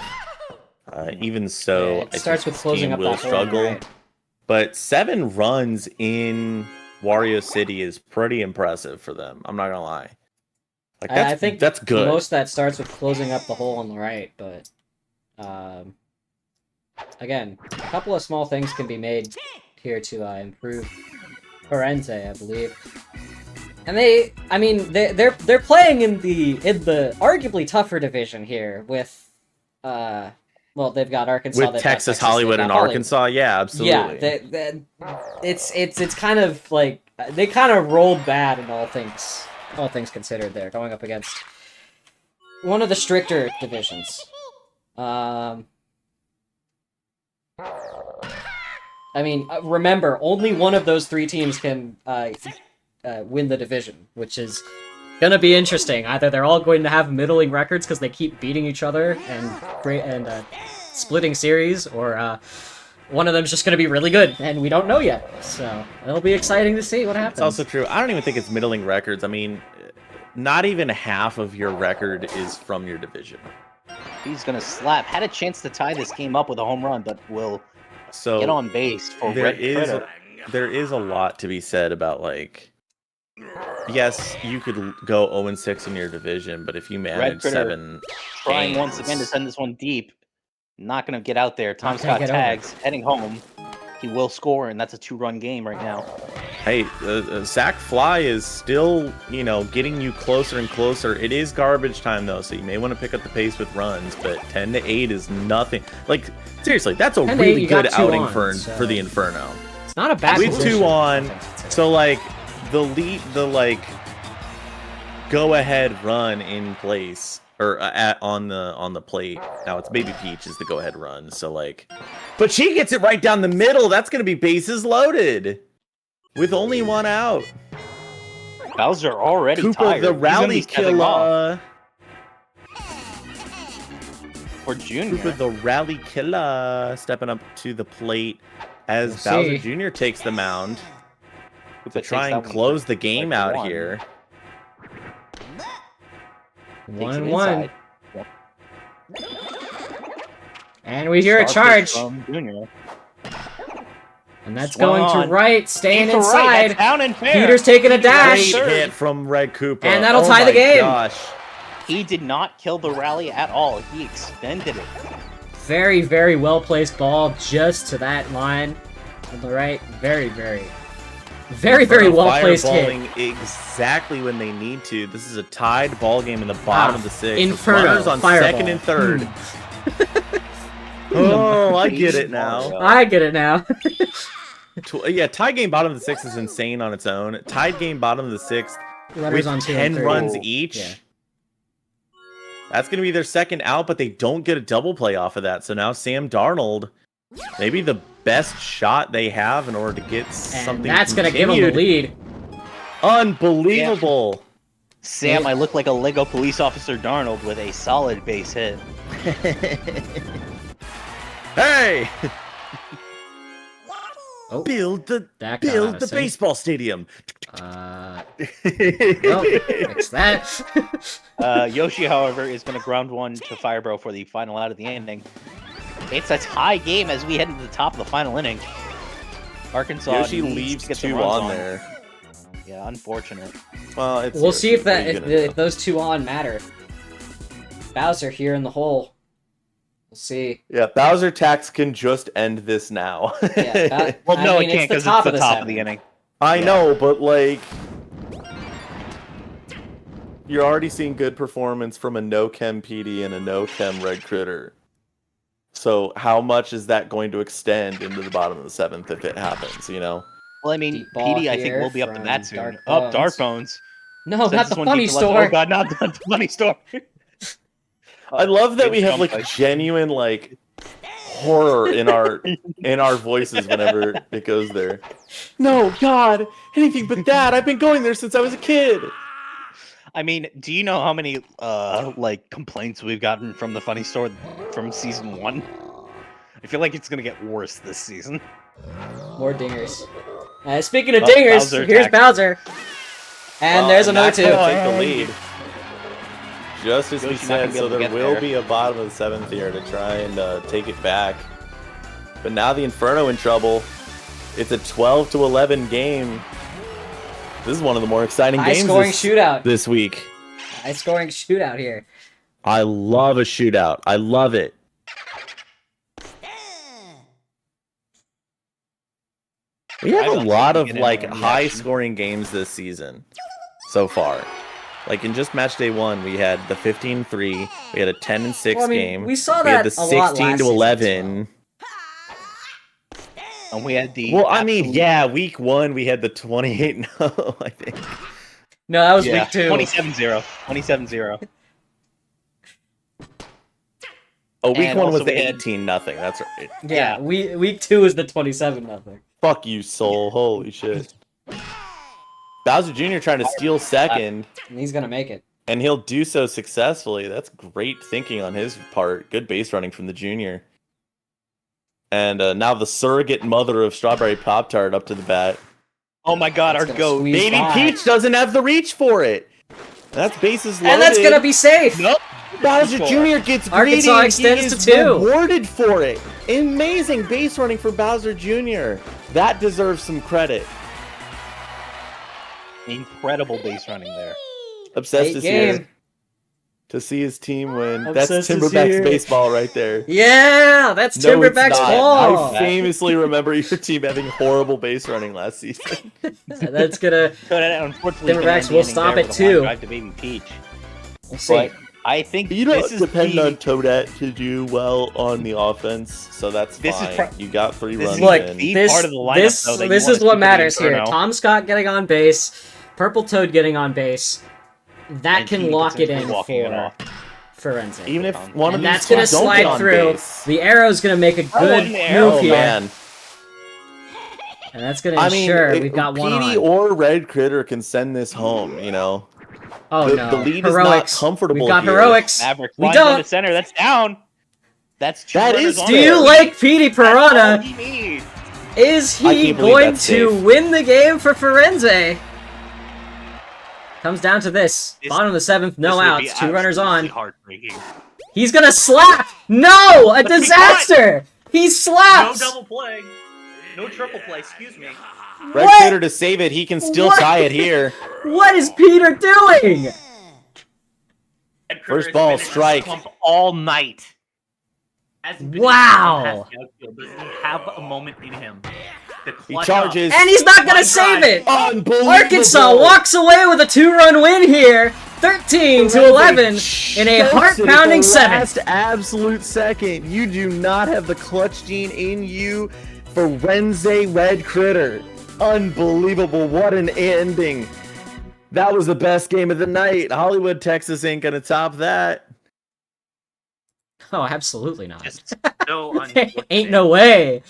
Even so, It starts with this closing team up will that hole, struggle. right? But 7 runs in Wario City is pretty impressive for them. I'm not gonna lie. Like I think that's good. Most of that starts with closing up the hole on the right, but again, a couple of small things can be made here to improve Firenze, I believe. And they're playing in the arguably tougher division here with they've got Arkansas, With Texas, Hollywood, and Arkansas, yeah, absolutely. Yeah, it's kind of like they kind of rolled bad in all things considered. There, going up against one of the stricter divisions. Remember, only one of those 3 teams can win the division, which is gonna be interesting. Either they're all going to have middling records because they keep beating each other and splitting series, or one of them's just gonna be really good, and we don't know yet. So it'll be exciting to see what happens. It's also true. I don't even think it's middling records. I mean, not even half of your record is from your division. He's gonna slap. Had a chance to tie this game up with a home run, but will get on base for Red Critter. There is a lot to be said about, like, yes, you could go 0-6 in your division, but if you manage 7 trying games, once again to send this one deep, not gonna get out there. Tom Scott tags, heading home. He will score, and that's a 2-run game right now. Hey, sack fly is still, getting you closer and closer. It is garbage time, though, so you may want to pick up the pace with runs, but 10-8 is nothing. Like, seriously, that's a really good outing for the Inferno. It's not a bad With position. 2 on, so, like, the go-ahead run in place, or on the plate. Now it's Baby Peach is the go-ahead run, so, like, but she gets it right down the middle. That's gonna be bases loaded with only 1 out. Bowser already Cooper, tired. the rally killer. For Junior. Cooper, the rally killer, stepping up to the plate as Bowser Jr. takes the mound to try and close the game out here. 1-1. And we hear a charge. From Junior. And that's going to right, staying inside. Right. That's down and fair. Peter's taking a dash. Great hit from Red Cooper. And that'll tie the game. Gosh. He did not kill the rally at all. He extended it. Very, very well-placed ball just to that line on the right. Very, very well-placed hit. Exactly when they need to. This is a tied ball game in the bottom of the 6th. Inferno. Runners on Fireball. 2nd and 3rd. Oh, I get it now. I get it now. Yeah, tied game bottom of the 6th is insane on its own. Tied game bottom of the 6th Runners with on 2 10 and 3. runs each. Yeah. That's going to be their second out, but they don't get a double play off of that. So now Sam Darnold, maybe the best shot they have in order to get something. And that's going to give them the lead. Unbelievable. Yeah. Sam, I look like a Lego police officer Darnold with a solid base hit. Hey! Oh, build the baseball stadium. Fix that. Yoshi, however, is going to ground one to Firebro for the final out of the inning. It's a tie game as we head into the top of the final inning. Arkansas Yoshi leaves 2 on there. Yeah, unfortunate. Well, we'll see if those 2 on matter. Bowser here in the hole. We'll see. Yeah, Bowser Tax can just end this now. Yeah, well, no, it can't because it's the top of the inning. I know, but like, you're already seeing good performance from a no-chem PD and a no-chem Red Critter. So how much is that going to extend into the bottom of the 7th if it happens, Well, I mean, Deep ball PD, I think here will be up to from bat soon. Dark Oh, Dark Bones. Bones. No, Sends not this the one funny deep to left. store. Oh god, not the funny store. I love that we have like Jump genuine like horror in our voices whenever it goes there. No, God, anything but that. I've been going there since I was a kid. I mean, do you know how many like complaints we've gotten from the funny store from season 1? I feel like it's gonna get worse this season. More dingers. Speaking of Oh, dingers, Bowser here's attack. Bowser. And there's another Max two. will take the lead. Just as we Yoshi not gonna said, be so able to there get will there. be a bottom of the 7th here to try and take it back. But now the Inferno in trouble. It's a 12-11 game. This is one of the more exciting games High-scoring shootout. this week. High-scoring shootout here. I love a shootout. I love it. We have a lot of like high-scoring games this season so far. Like in just match day 1, we had the 15-3, we had a 10-6 Well, I mean, game. we saw We had that the a lot last 16-11. season And we had the Well, I mean, yeah, week 1 we had the 28-0, I think. No, that was week 2. 27-0. 27-0. Oh, week And 1 was also the we had- 18-0. That's right. Yeah, week 2 is the 27-0. Fuck you, Soul. Holy shit. Bowser Jr. trying to steal second, And he's gonna make it. and he'll do so successfully. That's great thinking on his part. Good base running from the junior. And now the surrogate mother of Strawberry Pop-Tart up to the bat. Oh my god, That's our gonna goat. squeeze Baby by. Peach doesn't have the reach for it. That's bases loaded. And that's gonna be safe! Nope. Bowser Score. Jr. gets greedy Arkansas and extends he to is 2. rewarded for it. Amazing base running for Bowser Jr. That deserves some credit. Incredible base running there. Obsessed Great is game. here to see his team win. Obsessed That's is Timberback's here. baseball right there. Yeah! That's No, it's Timberback's not. ball! I famously remember your team having horrible base running last season. That's gonna... Unfortunately, Diamondbacks will stop it, too. Drive to Baby Peach. We'll see. But I think You don't this is depend the, on Toadette to do well on the offense, so that's This is fine. You got 3 this runs is Look, in. the this, part of the lineup, this, though, that you this wanna is what keep in the matters here. Inferno. Tom Scott getting on base, Purple Toad getting on base. That And can he lock it potentially in walking it off. for Forensic. Even if one of And these that's gonna two don't get slide on through. base. The arrow's gonna make a good and the arrow. move Oh, here. man. And that's gonna I mean, ensure we've got one PD on. or Red Critter can send this home, you know? Oh the- no. the lead is not Heroics. comfortable We've got here. heroics. Maverick We flies don't. into center. That's down. That's two That runners is on Do fair. you there. like Petey That's all Piranha? he needs. Is I he can't believe going that's to safe. win the game for Forense? Comes down to this. This- Bottom of the 7th, no This would be outs, 2 runners absolutely on. Heartbreaking. He's gonna slap! No! A But he disaster! He No slaps! double play. No triple play. Excuse me. Red What? Critter to save it, he can still What? tie it here. What is Peter doing? Ed Critter First has ball, been in a strike. slump all night. Hasn't been Wow. in the past outfield. Doesn't he have a moment in him? The He clutch charges. And he's not gonna One save drive. it! Unbelievable. Arkansas walks away with a 2-run win here, 13-11 in a heart-pounding 7th. Last absolute second. You do not have the clutch gene in you for Renze Red Critter. Unbelievable. What an ending. That was the best game of the night. Hollywood, Texas ain't gonna top that. Oh, absolutely not. Just so unfortunate. Ain't no way.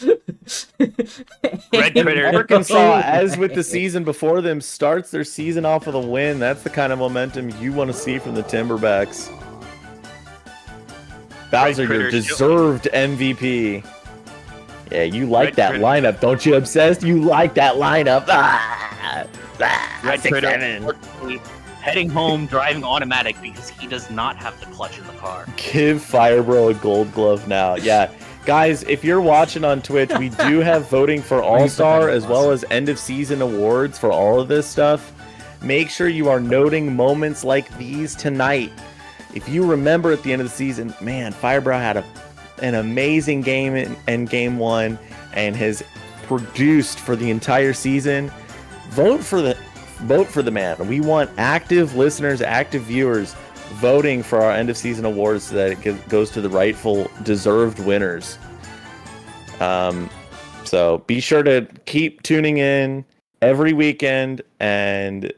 Red Critter. Arkansas, as with the season before them, starts their season off with a win. That's the kind of momentum you want to see from the Timberbacks. Bowser, your Critters. deserved MVP. Yeah, you like Red that Critter. lineup, don't you, Obsessed? You like that lineup. Red 6-7. Critter, unfortunately, heading home, driving automatic because he does not have the clutch in the car. Give Firebro a gold glove now. Yeah. Guys, if you're watching on Twitch, we do have voting for All-Star as well as end-of-season awards for all of this stuff. Make sure you are noting moments like these tonight. If you remember at the end of the season, man, Firebrow had an amazing game in Game 1 and has produced for the entire season. Vote for the man. We want active listeners, active viewers voting for our end of season awards so that it goes to the rightful deserved winners. So So be sure to keep tuning in every weekend and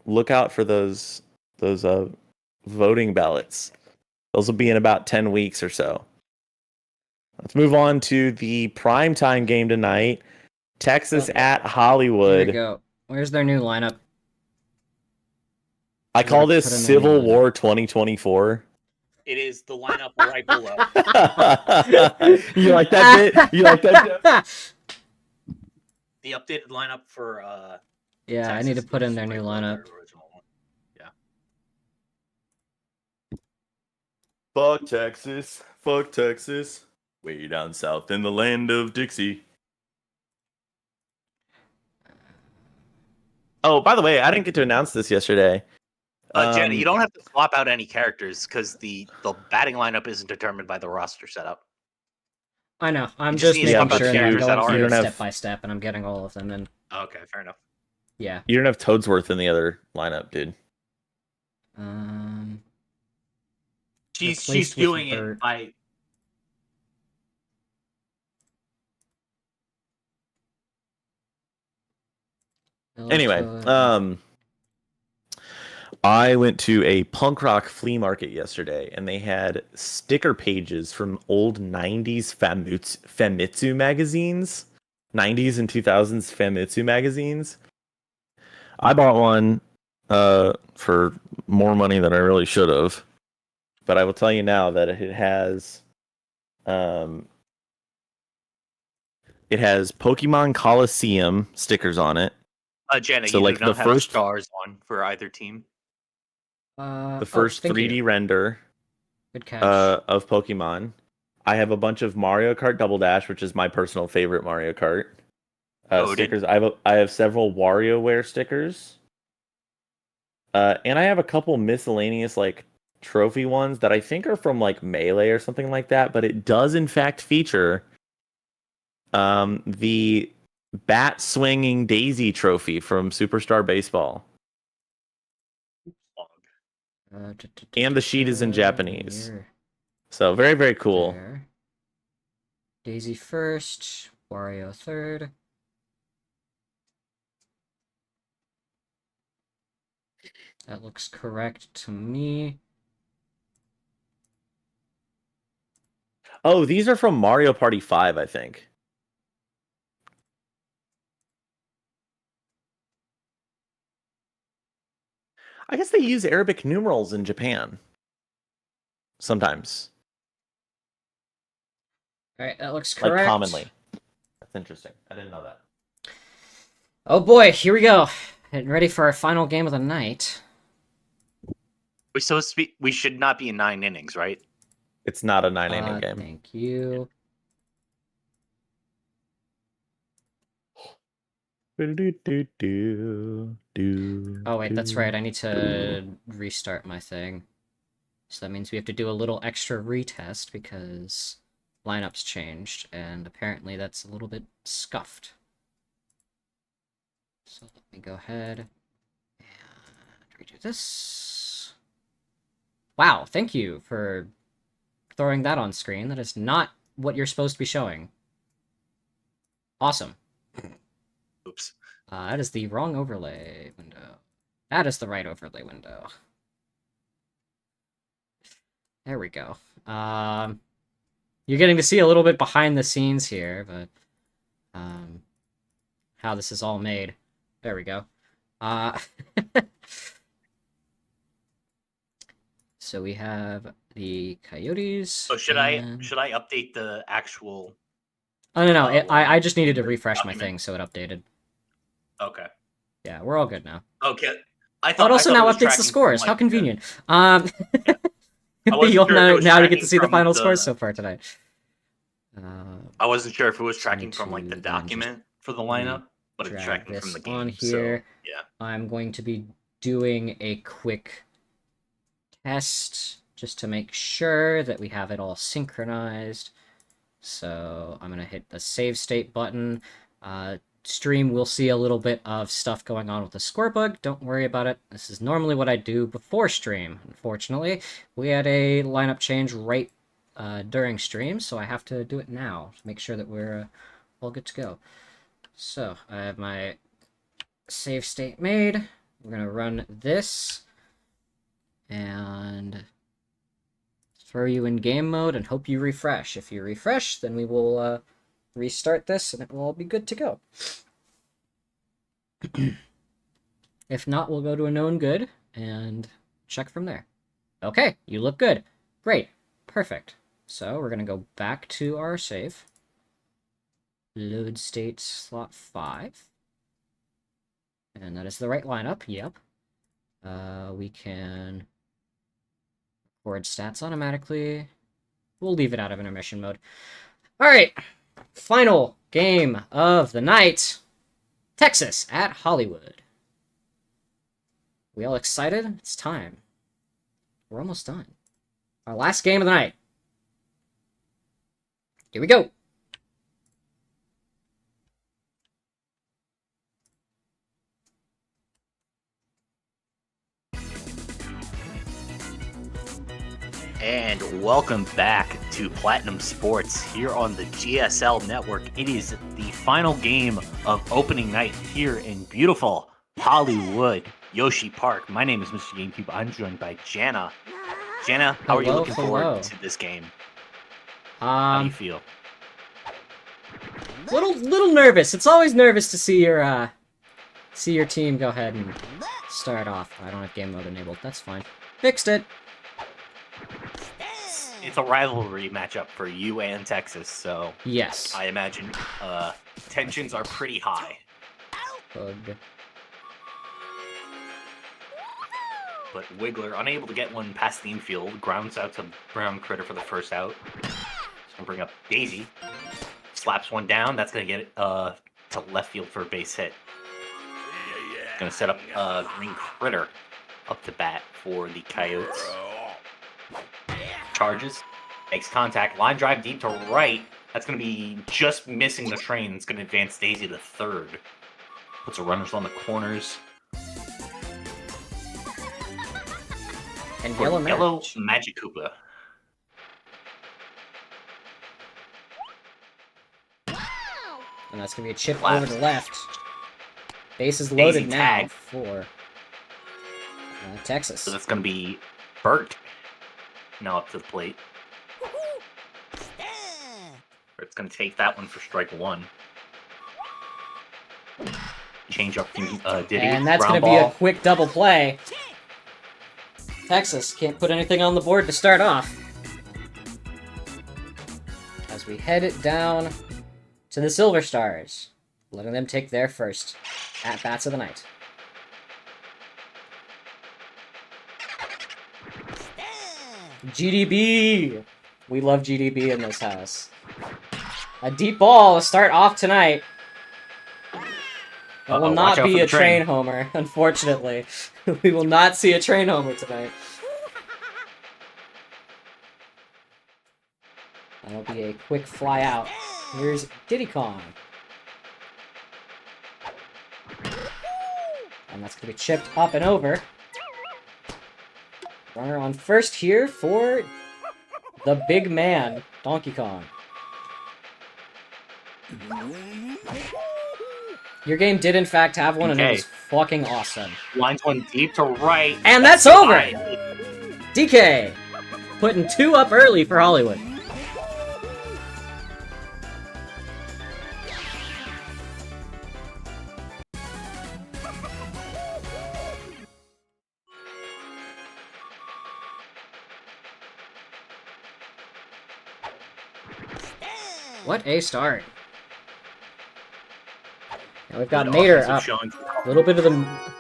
look out for those voting ballots. Those will be in about 10 weeks or so. Let's move on to the primetime game tonight. Texas at Here Hollywood. we go. Where's their new lineup? I call this Put in their Civil new War 2024. It is the lineup right below. You like that bit? You like that joke? The updated lineup for Yeah, I need to Texas put in is their new right below lineup. their original one. Fuck Texas. Fuck Texas. Way down south in the land of Dixie. Oh, by the way, I didn't get to announce this yesterday. Jenny, you don't have to swap out any characters because the batting lineup isn't determined by the roster setup. I know. I'm You just just need to making swap out sure that I'm characters that going through are- it You don't step have- by step, and I'm getting all of them in. Okay, fair enough. Yeah. You don't have Toadsworth in the other lineup, dude. She's Replaced with doing Bert. it by Anyway, I went to a punk rock flea market yesterday, and they had sticker pages from old 90s Famitsu magazines. 90s and 2000s Famitsu magazines. I bought one for more money than I really should have. But I will tell you now that it has Pokemon Coliseum stickers on it. Jenna, So, you like, do not the have first- stars on for either team. The first thank 3D you. render Good catch. of Pokemon. I have a bunch of Mario Kart Double Dash, which is my personal favorite Mario Kart stickers. I have several WarioWare stickers, and I have a couple miscellaneous like trophy ones that I think are from like Melee or something like that. But it does in fact feature the bat swinging Daisy trophy from Superstar Baseball, and the sheet is in Japanese. Here. So very, very cool. There. Daisy first, Wario third. That looks correct to me. Oh, these are from Mario Party 5, I think. I guess they use Arabic numerals in Japan. Sometimes. Alright, that looks correct. Like commonly. That's interesting. I didn't know that. Oh boy, here we go. Getting ready for our final game of the night. We should not be in 9 innings, right? It's not a 9-inning game. Thank you. Oh wait, that's right. I need to restart my thing. So that means we have to do a little extra retest because lineups changed, and apparently that's a little bit scuffed. So let me go ahead and redo this. Wow, thank you for throwing that on screen. That is not what you're supposed to be showing. Awesome. Oops. That is the wrong overlay window. That is the right overlay window. There we go. You're getting to see a little bit behind the scenes here, but how this is all made. There we go. So we have the Coyotes. So should I update the actual? Oh no, I just needed to the refresh my document? thing so it updated. Okay. Yeah, we're all good now. Okay. It also now updates the scores. How convenient. I wasn't You'll sure if it was now you get to tracking see the from final the- scores so far tonight. I wasn't sure if it was tracking from like the 22, document for the lineup, but it's drag tracking this from the game. on here. So, yeah. I'm going to be doing a quick test just to make sure that we have it all synchronized. So I'm going to hit the save state button. Stream will see a little bit of stuff going on with the score bug. Don't worry about it. This is normally what I do before stream. Unfortunately, we had a lineup change right during stream, so I have to do it now to make sure that we're all good to go. So, I have my save state made. We're going to run this. And throw you in game mode and hope you refresh. If you refresh, then we will restart this and it will all be good to go. If not, we'll go to a known good and check from there. Okay, you look good. Great. Perfect. So we're going to go back to our save. Load state slot 5. And that is the right lineup. Yep. We can record stats automatically. We'll leave it out of intermission mode. Alright. Final game of the night. Texas at Hollywood. We all excited? It's time. We're almost done. Our last game of the night. Here we go. And welcome back to Platinum Sports here on the GSL Network. It is the final game of opening night here in beautiful Hollywood, Yoshi Park. My name is Mr. GameCube. I'm joined by Jana. Jana, how are you looking forward to this game? How do you feel? Little nervous. It's always nervous to see your team go ahead and start off. I don't have game mode enabled. That's fine. Fixed it. It's a rivalry matchup for you and Texas, so yes, I imagine tensions are pretty high. Bug. But Wiggler, unable to get one past the infield, grounds out to Brown Critter for the first out. Just gonna bring up Daisy, slaps one down. That's gonna get it to left field for a base hit. Gonna set up Green Critter up to bat for the Coyotes. Charges, makes contact, line drive deep to right. That's going to be just missing the train. It's going to advance Daisy to third. Puts the runners on the corners. And for Yellow Magic Koopa. And that's going to be a chip over the left. Base is loaded now for Texas. So that's going to be Bert. Now up to the plate. It's going to take that one for strike one. Change up from Diddy. And that's going to be a quick double play. Texas can't put anything on the board to start off. As we head it down to the Silver Stars, letting them take their first at-bats of the night. GDB! We love GDB in this house. A deep ball to start off tonight. That will not be a train homer, unfortunately. We will not see a train homer tonight. That'll be a quick fly out. Here's Diddy Kong. And that's going to be chipped up and over. Runner on first here for the big man, Donkey Kong. Your game did in fact have one, and it was fucking awesome. Lines one deep to right. And that's over! DK! Putting 2 up early for Hollywood. What a start. Now we've got Mater up. A little bit of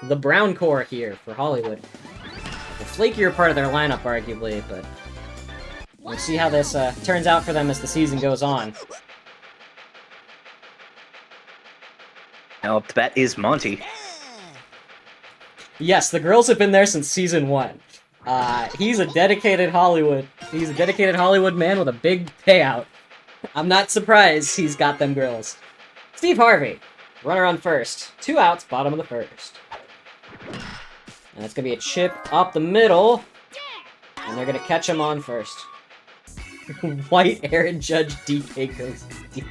the brown core here for Hollywood. The flakier part of their lineup, arguably, but we'll see how this turns out for them as the season goes on. Now up to bat is Monty. Yes, the girls have been there since season 1. He's a dedicated Hollywood. He's a dedicated Hollywood man with a big payout. I'm not surprised he's got them girls. Steve Harvey, runner on first. 2 outs, bottom of the first. And that's going to be a chip up the middle. And they're going to catch him on first. White Aaron Judge DK goes deep.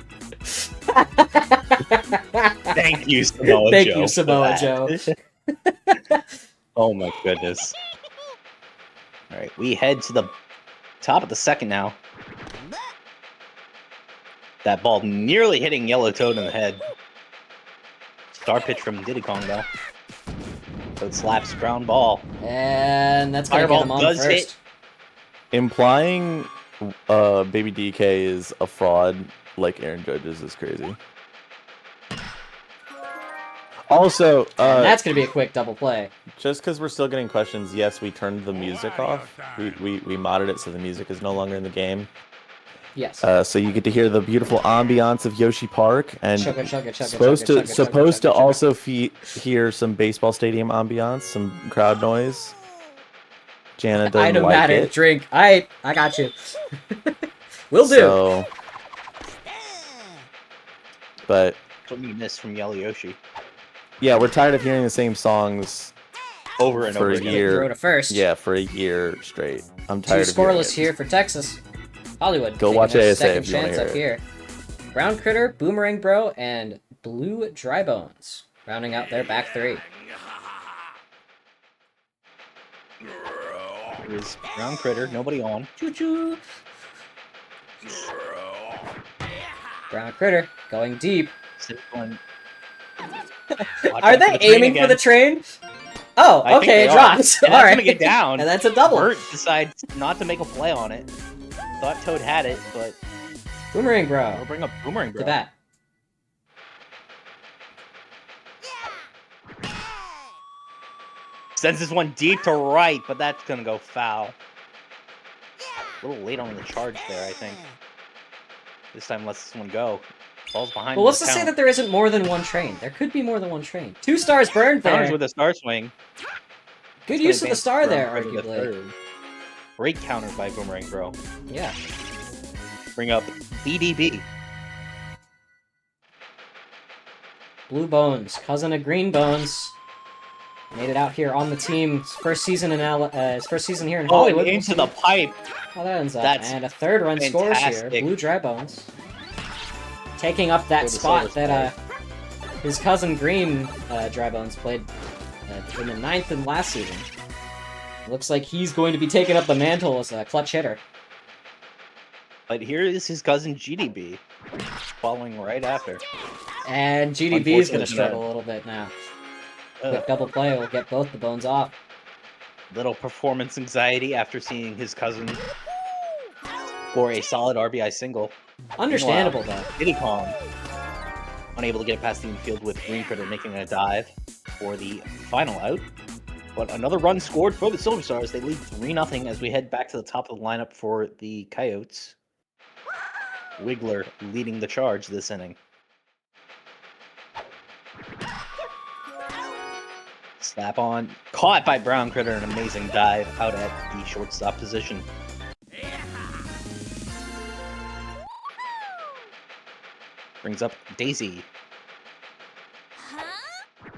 Thank you, Samoa Thank Joe. you, for Samoa that. Joe. Oh my goodness. All right, we head to the top of the second now. That ball nearly hitting Yellow Toad in the head. Star pitch from Diddy Kong, though. Toad slaps ground ball. And that's gonna get Fireball him on does first. hit. Implying Baby DK is a fraud like Aaron Judge's is crazy. Also, And that's gonna be a quick double play. just because we're still getting questions, yes, we turned the music off. We modded it so the music is no longer in the game. Yes. So you get to hear the beautiful ambiance of Yoshi Park, and Chugga, chugga, chugga, supposed chugga, to chugga, supposed chugga, to chugga. also hear some baseball stadium ambiance, some crowd noise. Jana doesn't Item like matter, it. drink. I got you. Will do. So, but That's what we missed from Yellow Yoshi. yeah, we're tired of hearing the same songs Over and for over a again. year. Throw to first. Yeah, for a year straight. I'm Two tired of hearing scoreless it. here for Texas. Hollywood. Go taking watch their ASA second if you wanna chance hear up it. here. Brown Critter, Boomerang Bro, and Blue Dry Bones rounding out their back three. Here's Brown Critter, nobody on. Choo-choo. Brown Critter going deep. Six one. Are they aiming for the train? Oh, I think okay, they it are. drops. And All that's right. gonna get down. And that's a double. Bert decides not to make a play on it. Thought Toad had it, but Boomerang we'll Bro. bring up Boomerang To Bro. bat. Sends this one deep to right, but that's gonna go foul. A little late on the charge there, I think. This time lets this one go. Ball's behind. Well, the what's to say count. that there isn't more than one train? There could be more than one train. 2 stars burned Counters there. with a star swing. Good It's use gonna of the star advance there, Brown Critter to arguably. third. Great counter by Boomerang Bro. Yeah. Bring up BDB. Blue Bones, cousin of Green Bones, made it out here on the team. His first season in his first season here in Hollywood. We'll Into see the pipe. how that ends up. That's And a third run scores here. fantastic. Blue Dry Bones taking up that For the spot Silver that his cousin Green Dry Bones played in the 9th and last season. Looks like he's going to be taking up the mantle as a clutch hitter. But here is his cousin GDB, following right after. And GDB is going to Unfortunately, struggle a little bit now. Uh, Quick double play will get both the bones off. little performance anxiety after seeing his cousin score a solid RBI single. Understandable, though. Diddy Kong unable to get past the infield with Green Critter making a dive for the final out. But another run scored for the Silver Stars. They lead 3-0 as we head back to the top of the lineup for the Coyotes. Wiggler leading the charge this inning. Slap on. Caught by Brown Critter. An amazing dive out at the shortstop position. Brings up Daisy.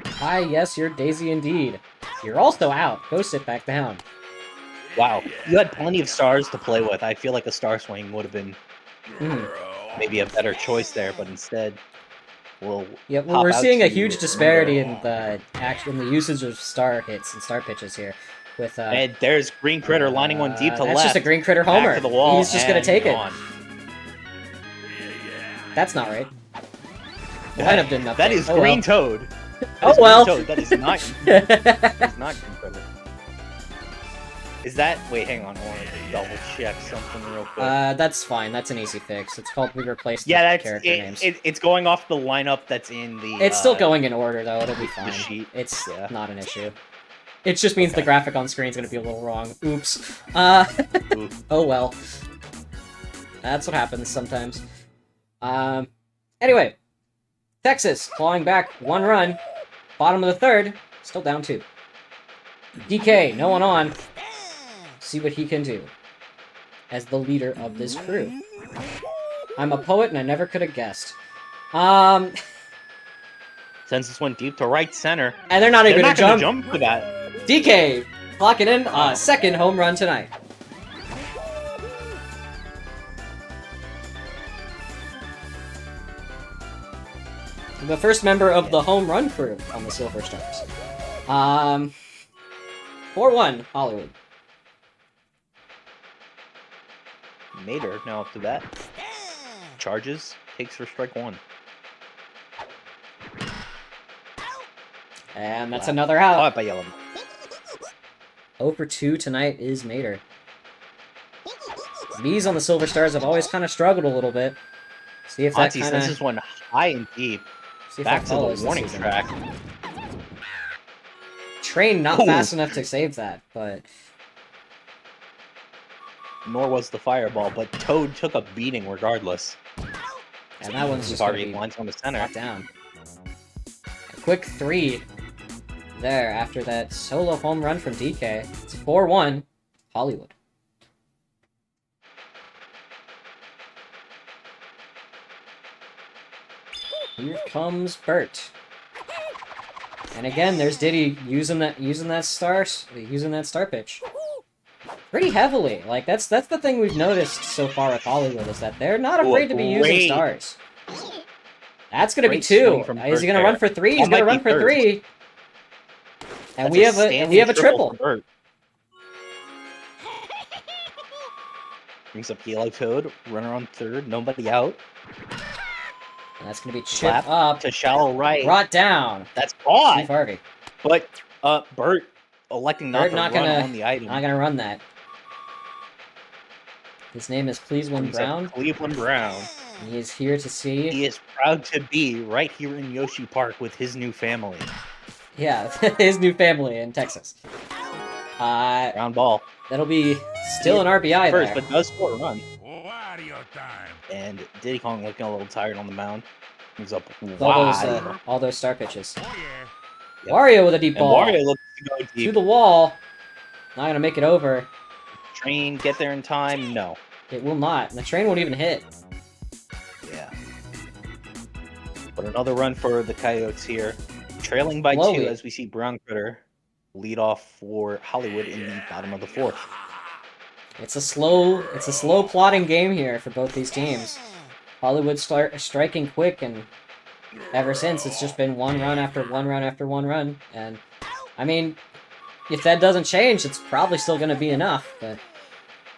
Hi, yes, you're Daisy indeed. You're also out. Go sit back down. Wow. You had plenty of stars to play with. I feel like a star swing would have been maybe a better choice there, but instead we'll Yeah, well, pop we're out seeing a to huge disparity in the usage of star hits and star pitches here. With and there's Green Critter lining one deep to that's left. just a Green Critter back homer. to the wall. He's just gonna and take it. gone. That's not right. The lineup didn't update. That is Oh, Green well. Toad. That Oh, is Green well. Toad. That is not. That is not Green Critter. Is that? Wait, hang on. I want to double check something real quick. That's fine. That's an easy fix. It's called we replaced Yeah, the that's character names. it's going off the lineup that's in the. It's still going in order though. It'll be fine. sheet. It's Yeah. not an issue. It just means the Okay. graphic on screen is gonna be a little wrong. Oops. Ooh. Oh well. That's what happens sometimes. Anyway, Texas clawing back 1 run. Bottom of the 3rd, still down 2. DK, no one on. See what he can do as the leader of this crew. I'm a poet and I never could have guessed. Sends this one deep to right center. And they're not even They're gonna not jump. jump for that. DK clocking in a second home run tonight. The first member of the home run crew on the Silver Stars. 4-1, Hollywood. Mater now up to bat. Charges, takes for strike one. And that's another out. Caught by Yellow. 0 for 2 tonight is Mater. Bees on the Silver Stars have always kind of struggled a little bit. See if that Monty kind sends of... this one high and deep. Back to the warning track. Train not fast enough to save that, but... Nor was the fireball, but Toad took a beating regardless. And that one's just going to be lines on the center. Down. A quick 3 there after that solo home run from DK. It's 4-1, Hollywood. Here comes Bert. And again, there's Diddy using that star pitch. Pretty heavily. Like that's the thing we've noticed so far with Hollywood is that they're not afraid to be using stars. That's gonna be 2. Is he gonna run for 3? He's gonna run for 3. And we have a triple. Brings up Yellow Toad, runner on third, nobody out. And that's gonna be chipped up to shallow right. Brought down. That's caught. Steve Harvey. But Bert electing not to run on the item. Not gonna run that. His name is Cleveland Brown. Cleveland Brown. And he is here to see. He is proud to be right here in Yoshi Park with his new family. Yeah, his new family in Texas. Round ball. That'll be still an RBI first, there. But does score a run. And Diddy Kong looking a little tired on the mound. He's up all those star pitches. Yep. Wario with a deep ball. Wario looks to go deep. To the wall. Not gonna make it over. Train get there in time? No. It will not. And the train won't even hit. Yeah. But another run for the Coyotes here. Trailing by 2 as we see Brown Critter lead off for Hollywood in the bottom of the 4th. It's a slow plotting game here for both these teams. Hollywood start striking quick, and ever since it's just been one run after one run after one run. And I mean, if that doesn't change, it's probably still going to be enough. But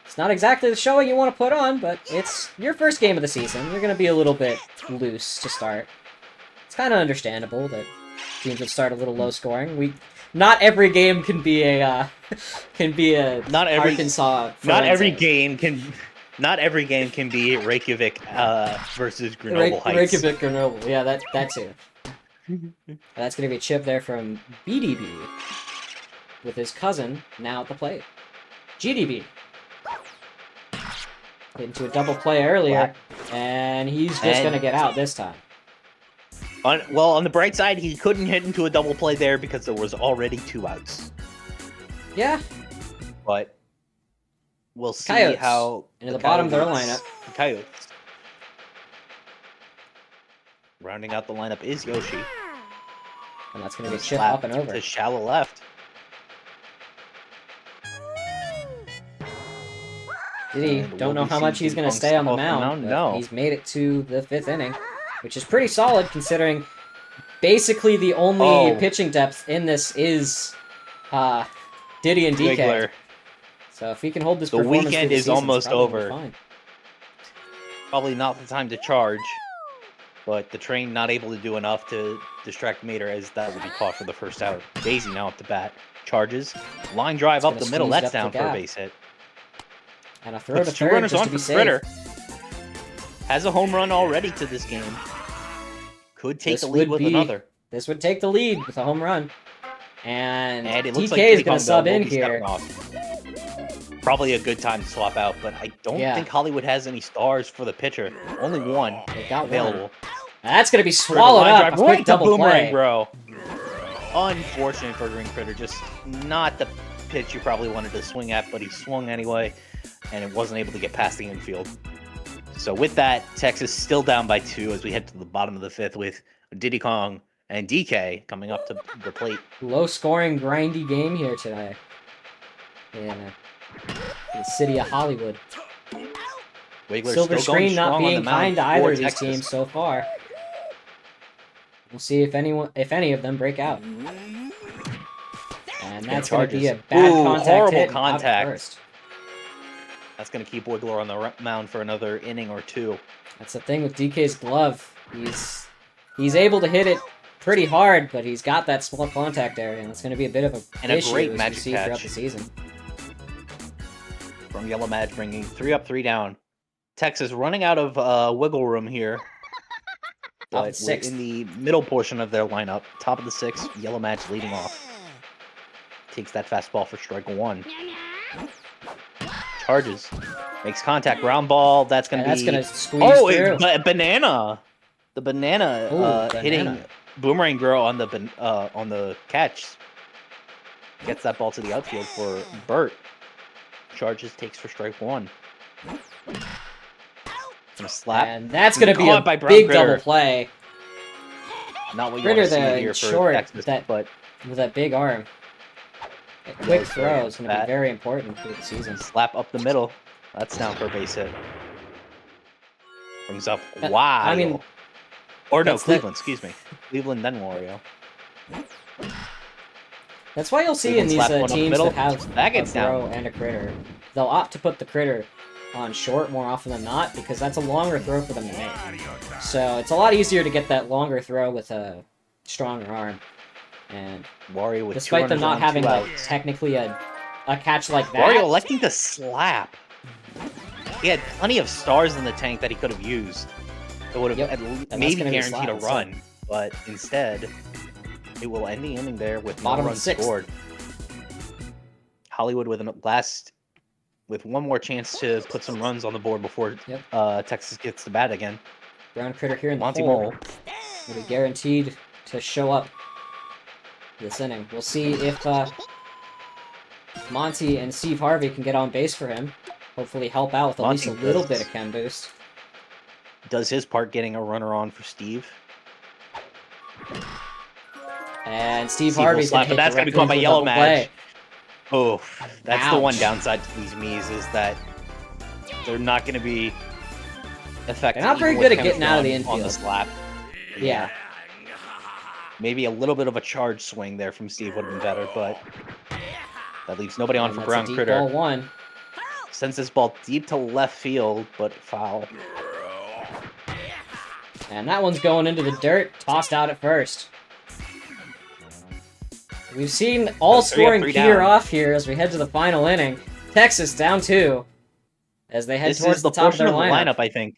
it's not exactly the showing you want to put on. But it's your first game of the season. You're going to be a little bit loose to start. It's kind of understandable that teams would start a little low scoring. Not every game can be a Arkansas. Not every game can be Reykjavik versus Grenoble Heights. Reykjavik Grenoble, yeah, that too. That's gonna be a chip there from BDB with his cousin now at the plate. GDB into a double play earlier, and he's just gonna get out this time. On the bright side, he couldn't hit into a double play there because there was already 2 outs. Yeah. But we'll see Coyotes how... into the bottom of their lineup. The Coyotes. Rounding out the lineup is Yoshi. And that's going to be chip up and over. To shallow left. Don't know how much he's going to stay on the mound. No. He's made it to the 5th inning, which is pretty solid considering basically the only pitching depth in this is Diddy and DK. Wiggler. So if he can hold this the performance weekend through the is season, almost over. fine. Probably not the time to charge, but the train not able to do enough to distract Mater as that will be caught for the first out. Daisy now up to bat. Charges. Line drive up the middle. That's down for a base hit. And a throw to two third runners just on to be for safe. Critter. Has a home run already to this game. Could take the lead with another. This would take the lead with a home run. And it looks DK like is going to sub in here. Probably a good time to swap out, but I don't think Hollywood has any stars for the pitcher. Only one available. That's going to be swallowed up. A quick double boomerang, play. Bro. Unfortunate for Green Critter. Just not the pitch you probably wanted to swing at, but he swung anyway, and it wasn't able to get past the infield. So with that, Texas still down by 2 as we head to the bottom of the 5th with Diddy Kong and DK coming up to the plate. Low-scoring, grindy game here today in the city of Hollywood. Wiggler Silver still going Screen not strong being on the mound kind to either for of these Texas. teams so far. We'll see if any of them break out. And that's going to be a Charges. bad Ooh, contact horrible hit. and out contact. First. That's going to keep Wiggler on the mound for another inning or two. That's the thing with DK's glove. He's able to hit it pretty hard, but he's got that small contact area, and it's going to be a bit of And issue a great as we magic see throughout catch the season. From Yellow Madge, bringing 3 up, 3 down. Texas running out of wiggle room here. Top But of the 6th. in the middle portion of their lineup, top of the 6th, Yellow Madge leading off. Takes that fastball for strike 1. Charges. Makes contact. Ground ball. That's going to be... That's going to squeeze through. Banana. The banana, Ooh, hitting banana. Boomerang Girl on the catch. Gets that ball to the outfield for Burt. Charges, takes for strike 1. Gonna slap. And that's going to be Caught a by Brown big Critter. double play. Not what you Critter want to see there here in for short, Texas, but with that big arm. A quick throw is going to be very important for the season. slap up the middle. That's down for a base hit. Brings up That- wide. I mean, or no, that's Cleveland. Excuse me, Cleveland then Wario. That's why you'll see Cleveland in these slap one up the teams middle. that have That a gets throw down. and a critter, they'll opt to put the critter on short more often than not because that's a longer throw for them to make. So it's a lot easier to get that longer throw with a stronger arm. And Wario with despite two them not runners on, having 2 like outs. technically a catch like that, Wario electing to slap. He had plenty of stars in the tank that he could have used. It would have Yep. maybe that's gonna be guaranteed a slap, so- run, but instead, it will end the inning there with no Bottom of runs 6th. scored. Hollywood with one more chance to put some runs on the board before Yep. Texas gets the bat again. brown critter here in the Monty hole Moore. will be guaranteed to show up this inning. We'll see if Monty and Steve Harvey can get on base for him. Hopefully help out with at least Monty a little does. bit of chem boost. Does his part getting a runner on for Steve. And Steve Steve will Harvey's going slap, to but hit that's gonna be directly caught by into a Yellow double Madge. play. Oh, that's the one Ouch. downside to these Miis is that they're not going to be effective. They're not very even good with at getting out of the chemistry on the infield. slap. Yeah. Maybe a little bit of a charge swing there from Steve would have been better, but that leaves nobody on And for that's Brown a deep Critter. ball 1. Sends this ball deep to left field, but foul. And that one's going into the dirt, tossed out at first. We've seen all So 3 up, scoring 3 peter down. off here as we head to the final inning. Texas down 2 as they head This towards is the the top of portion their of the lineup. lineup, I think.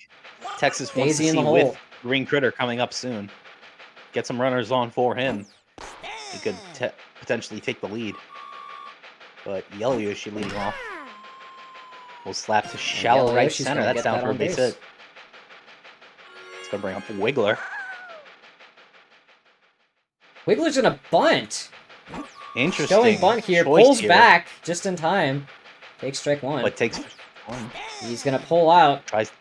Texas wants Daisy to in see the with hole. Green Critter coming up soon. Get some runners on for him. He could potentially take the lead. But Yellow Yoshi leading off. Will slap to shallow Yellow right Yoshi's center. gonna That's get down that for a on base base. hit. It's going to bring up Wiggler. Wiggler's in a bunt. Interesting. Showing bunt here, choice pulls here, back just in time. Takes strike 1. But takes one. He's going to pull out, Tries.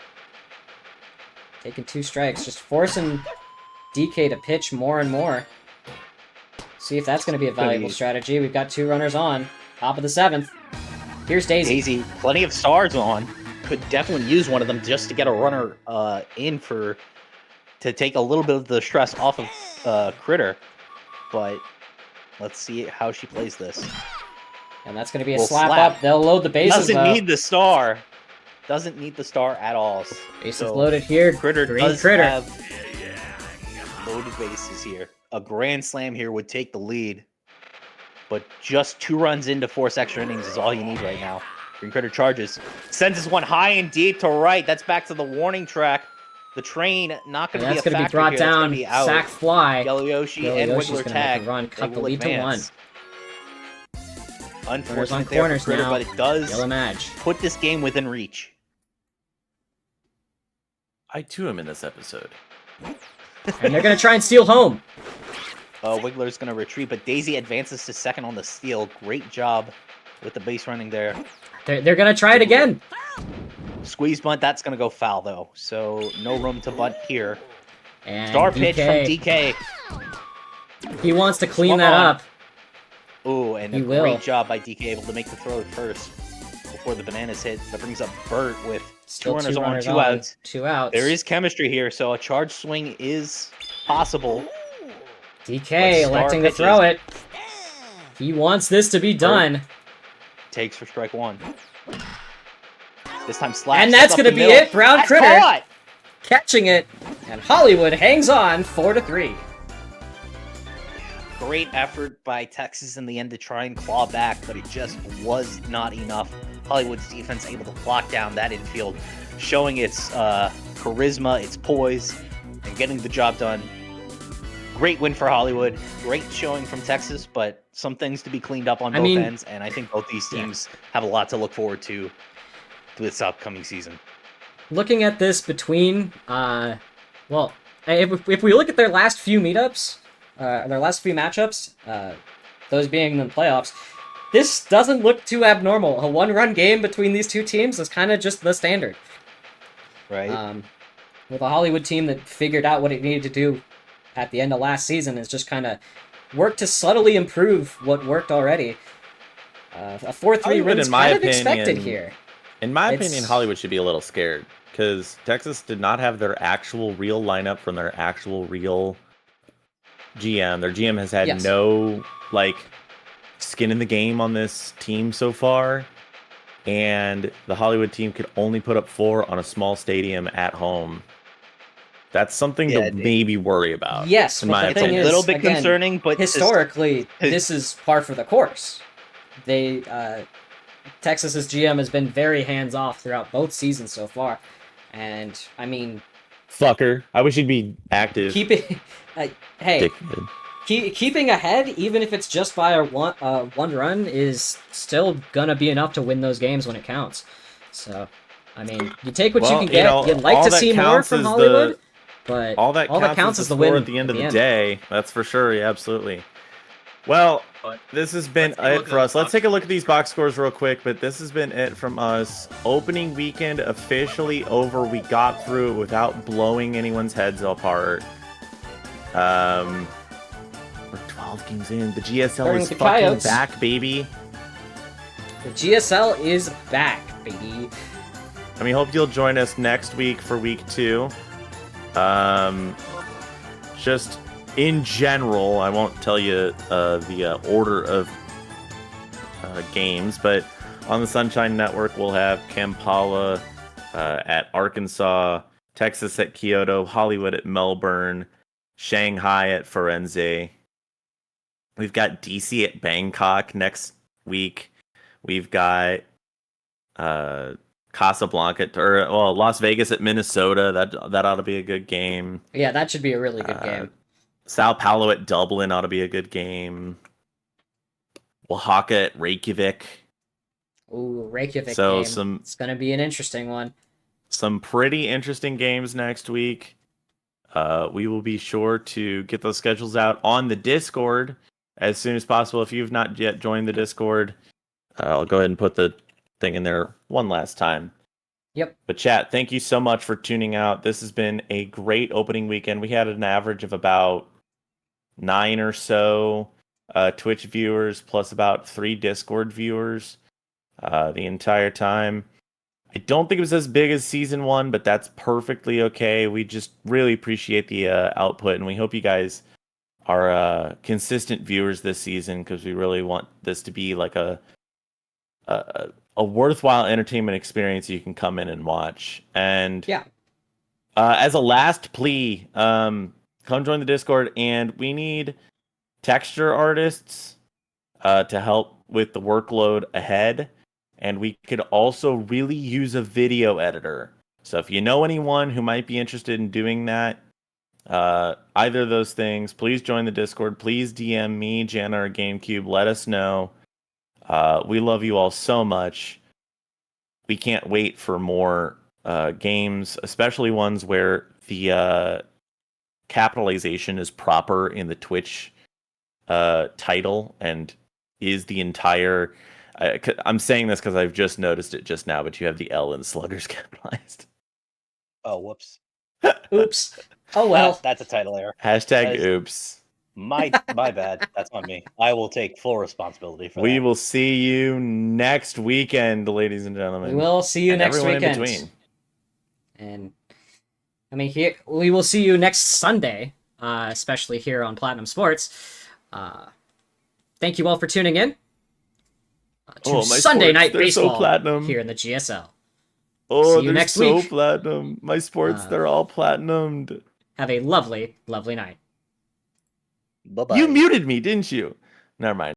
taking 2 strikes, just forcing DK to pitch more and more. See if that's going to be a valuable strategy. We've got 2 runners on. Top of the 7th. Here's Daisy. Daisy, plenty of stars on. Could definitely use one of them just to get a runner in to take a little bit of the stress off of Critter. But let's see how she plays this. And that's going to be a Will slap, slap. up. They'll load the bases, Doesn't though. need the star. Doesn't need the star at all. Bases So, loaded here. Critter Green does Critter. have loaded bases here. A grand slam here would take the lead. But just 2 runs into force extra innings is all you need right now. Green Critter charges. Sends this one high and deep to right. That's back to the warning track. The train not going to be a That's going to be factor brought here. That's gonna down. be out. Sack fly. Yellow Yoshi Yellow and Yoshi's Wiggler gonna tag. make a run, They cut the will lead to 1. advance. Runners on Unfortunate there for corners Critter, now. but it does Yellow Madge. put this game within reach. I too am in this episode. And they're going to try and steal home. Wiggler's going to retreat, but Daisy advances to second on the steal. Great job with the base running there. They're going to try it again. Squeeze bunt, that's going to go foul, though. So no room to bunt here. And Star pitch from DK. He wants to clean Swung that on. up. Ooh, and He a will. great job by DK, able to make the throw first before the bananas hit. That brings up Burt with Still 2 runners on, 2 on, outs. 2 outs. There is chemistry here, so a charge swing is possible. DK electing to throw it. He wants this to be done. Takes for strike one. This time slash. And that's going to be it. Brown Critter caught. catching it. And Hollywood hangs on 4-3. Great effort by Texas in the end to try and claw back, but it just was not enough. Hollywood's defense able to lock down that infield, showing its charisma, its poise, and getting the job done. Great win for Hollywood. Great showing from Texas, but some things to be cleaned up on both ends, and I think both these teams have a lot to look forward to this upcoming season. Looking at this between, well, if we look at their last few meetups, their last few matchups, those being in the playoffs, this doesn't look too abnormal. A one-run game between these two teams is kind of just the standard. Right. With a Hollywood team that figured out what it needed to do at the end of last season, is just kind of worked to subtly improve what worked already. A 4-3 win is kind of expected here. In my opinion, Hollywood should be a little scared, because Texas did not have their actual real lineup from their actual real GM. Their GM has had no, skin in the game on this team so far, and the Hollywood team could only put up 4 on a small stadium at home. That's something to maybe worry about. Yes, in but my the opinion. thing a is, little bit again, concerning, but historically, this is par for the course. Texas's GM has been very hands-off throughout both seasons so far, and I mean, fucker, I wish he'd be active. keeping ahead, even if it's just by a one run, is still gonna be enough to win those games when it counts. So, I mean, you take what you can get. You'd like to see more from Hollywood, but all that counts is the win at the end of the day. That's for sure. Yeah, absolutely. Well, this has been it for us. Let's take a look at these box scores real quick, but this has been it from us. Opening weekend officially over. We got through it without blowing anyone's heads apart. We're 12 games in. The GSL is fucking back, baby. The GSL is back, baby. And we hope you'll join us next week for week 2. Just in general, I won't tell you the order of games, but on the Sunshine Network, we'll have Kampala at Arkansas, Texas at Kyoto, Hollywood at Melbourne, Shanghai at Firenze. We've got DC at Bangkok next week. We've got Casablanca Las Vegas at Minnesota. That ought to be a good game. Yeah, that should be a really good game. Sao Paulo at Dublin ought to be a good game. Oaxaca at Reykjavik. Ooh, Reykjavik so game. It's going to be an interesting one. Some pretty interesting games next week. We will be sure to get those schedules out on the Discord as soon as possible. If you've not yet joined the Discord, I'll go ahead and put the thing in there one last time. Yep. But chat, thank you so much for tuning out. This has been a great opening weekend. We had an average of about 9 or so Twitch viewers plus about 3 Discord viewers the entire time. I don't think it was as big as season 1, but that's perfectly okay. We just really appreciate the output, and we hope you guys are consistent viewers this season, because we really want this to be like a worthwhile entertainment experience you can come in and watch. And as a last plea, come join the Discord, and we need texture artists to help with the workload ahead. And we could also really use a video editor. So if you know anyone who might be interested in doing that, either of those things, please join the Discord. Please DM me, Jana, or GameCube. Let us know. We love you all so much. We can't wait for more games, especially ones where the capitalization is proper in the Twitch title and is the entire... I'm saying this because I've just noticed it just now, but you have the L in Sluggers capitalized. Oh, whoops. Oops. Oh, well. That's a title error. Hashtag oops. My bad. That's on me. I will take full responsibility for that. We will see you next weekend, ladies and gentlemen. We will see you next weekend. In between. And I mean, we will see you next Sunday especially here on Platinum Sports. Thank you all for tuning in to Sunday Night Baseball platinum here in the GSL. Oh, See you next so week. platinum. My sports, they're all platinumed. Have a lovely, lovely night. Bye-bye. You muted me, didn't you? Never mind.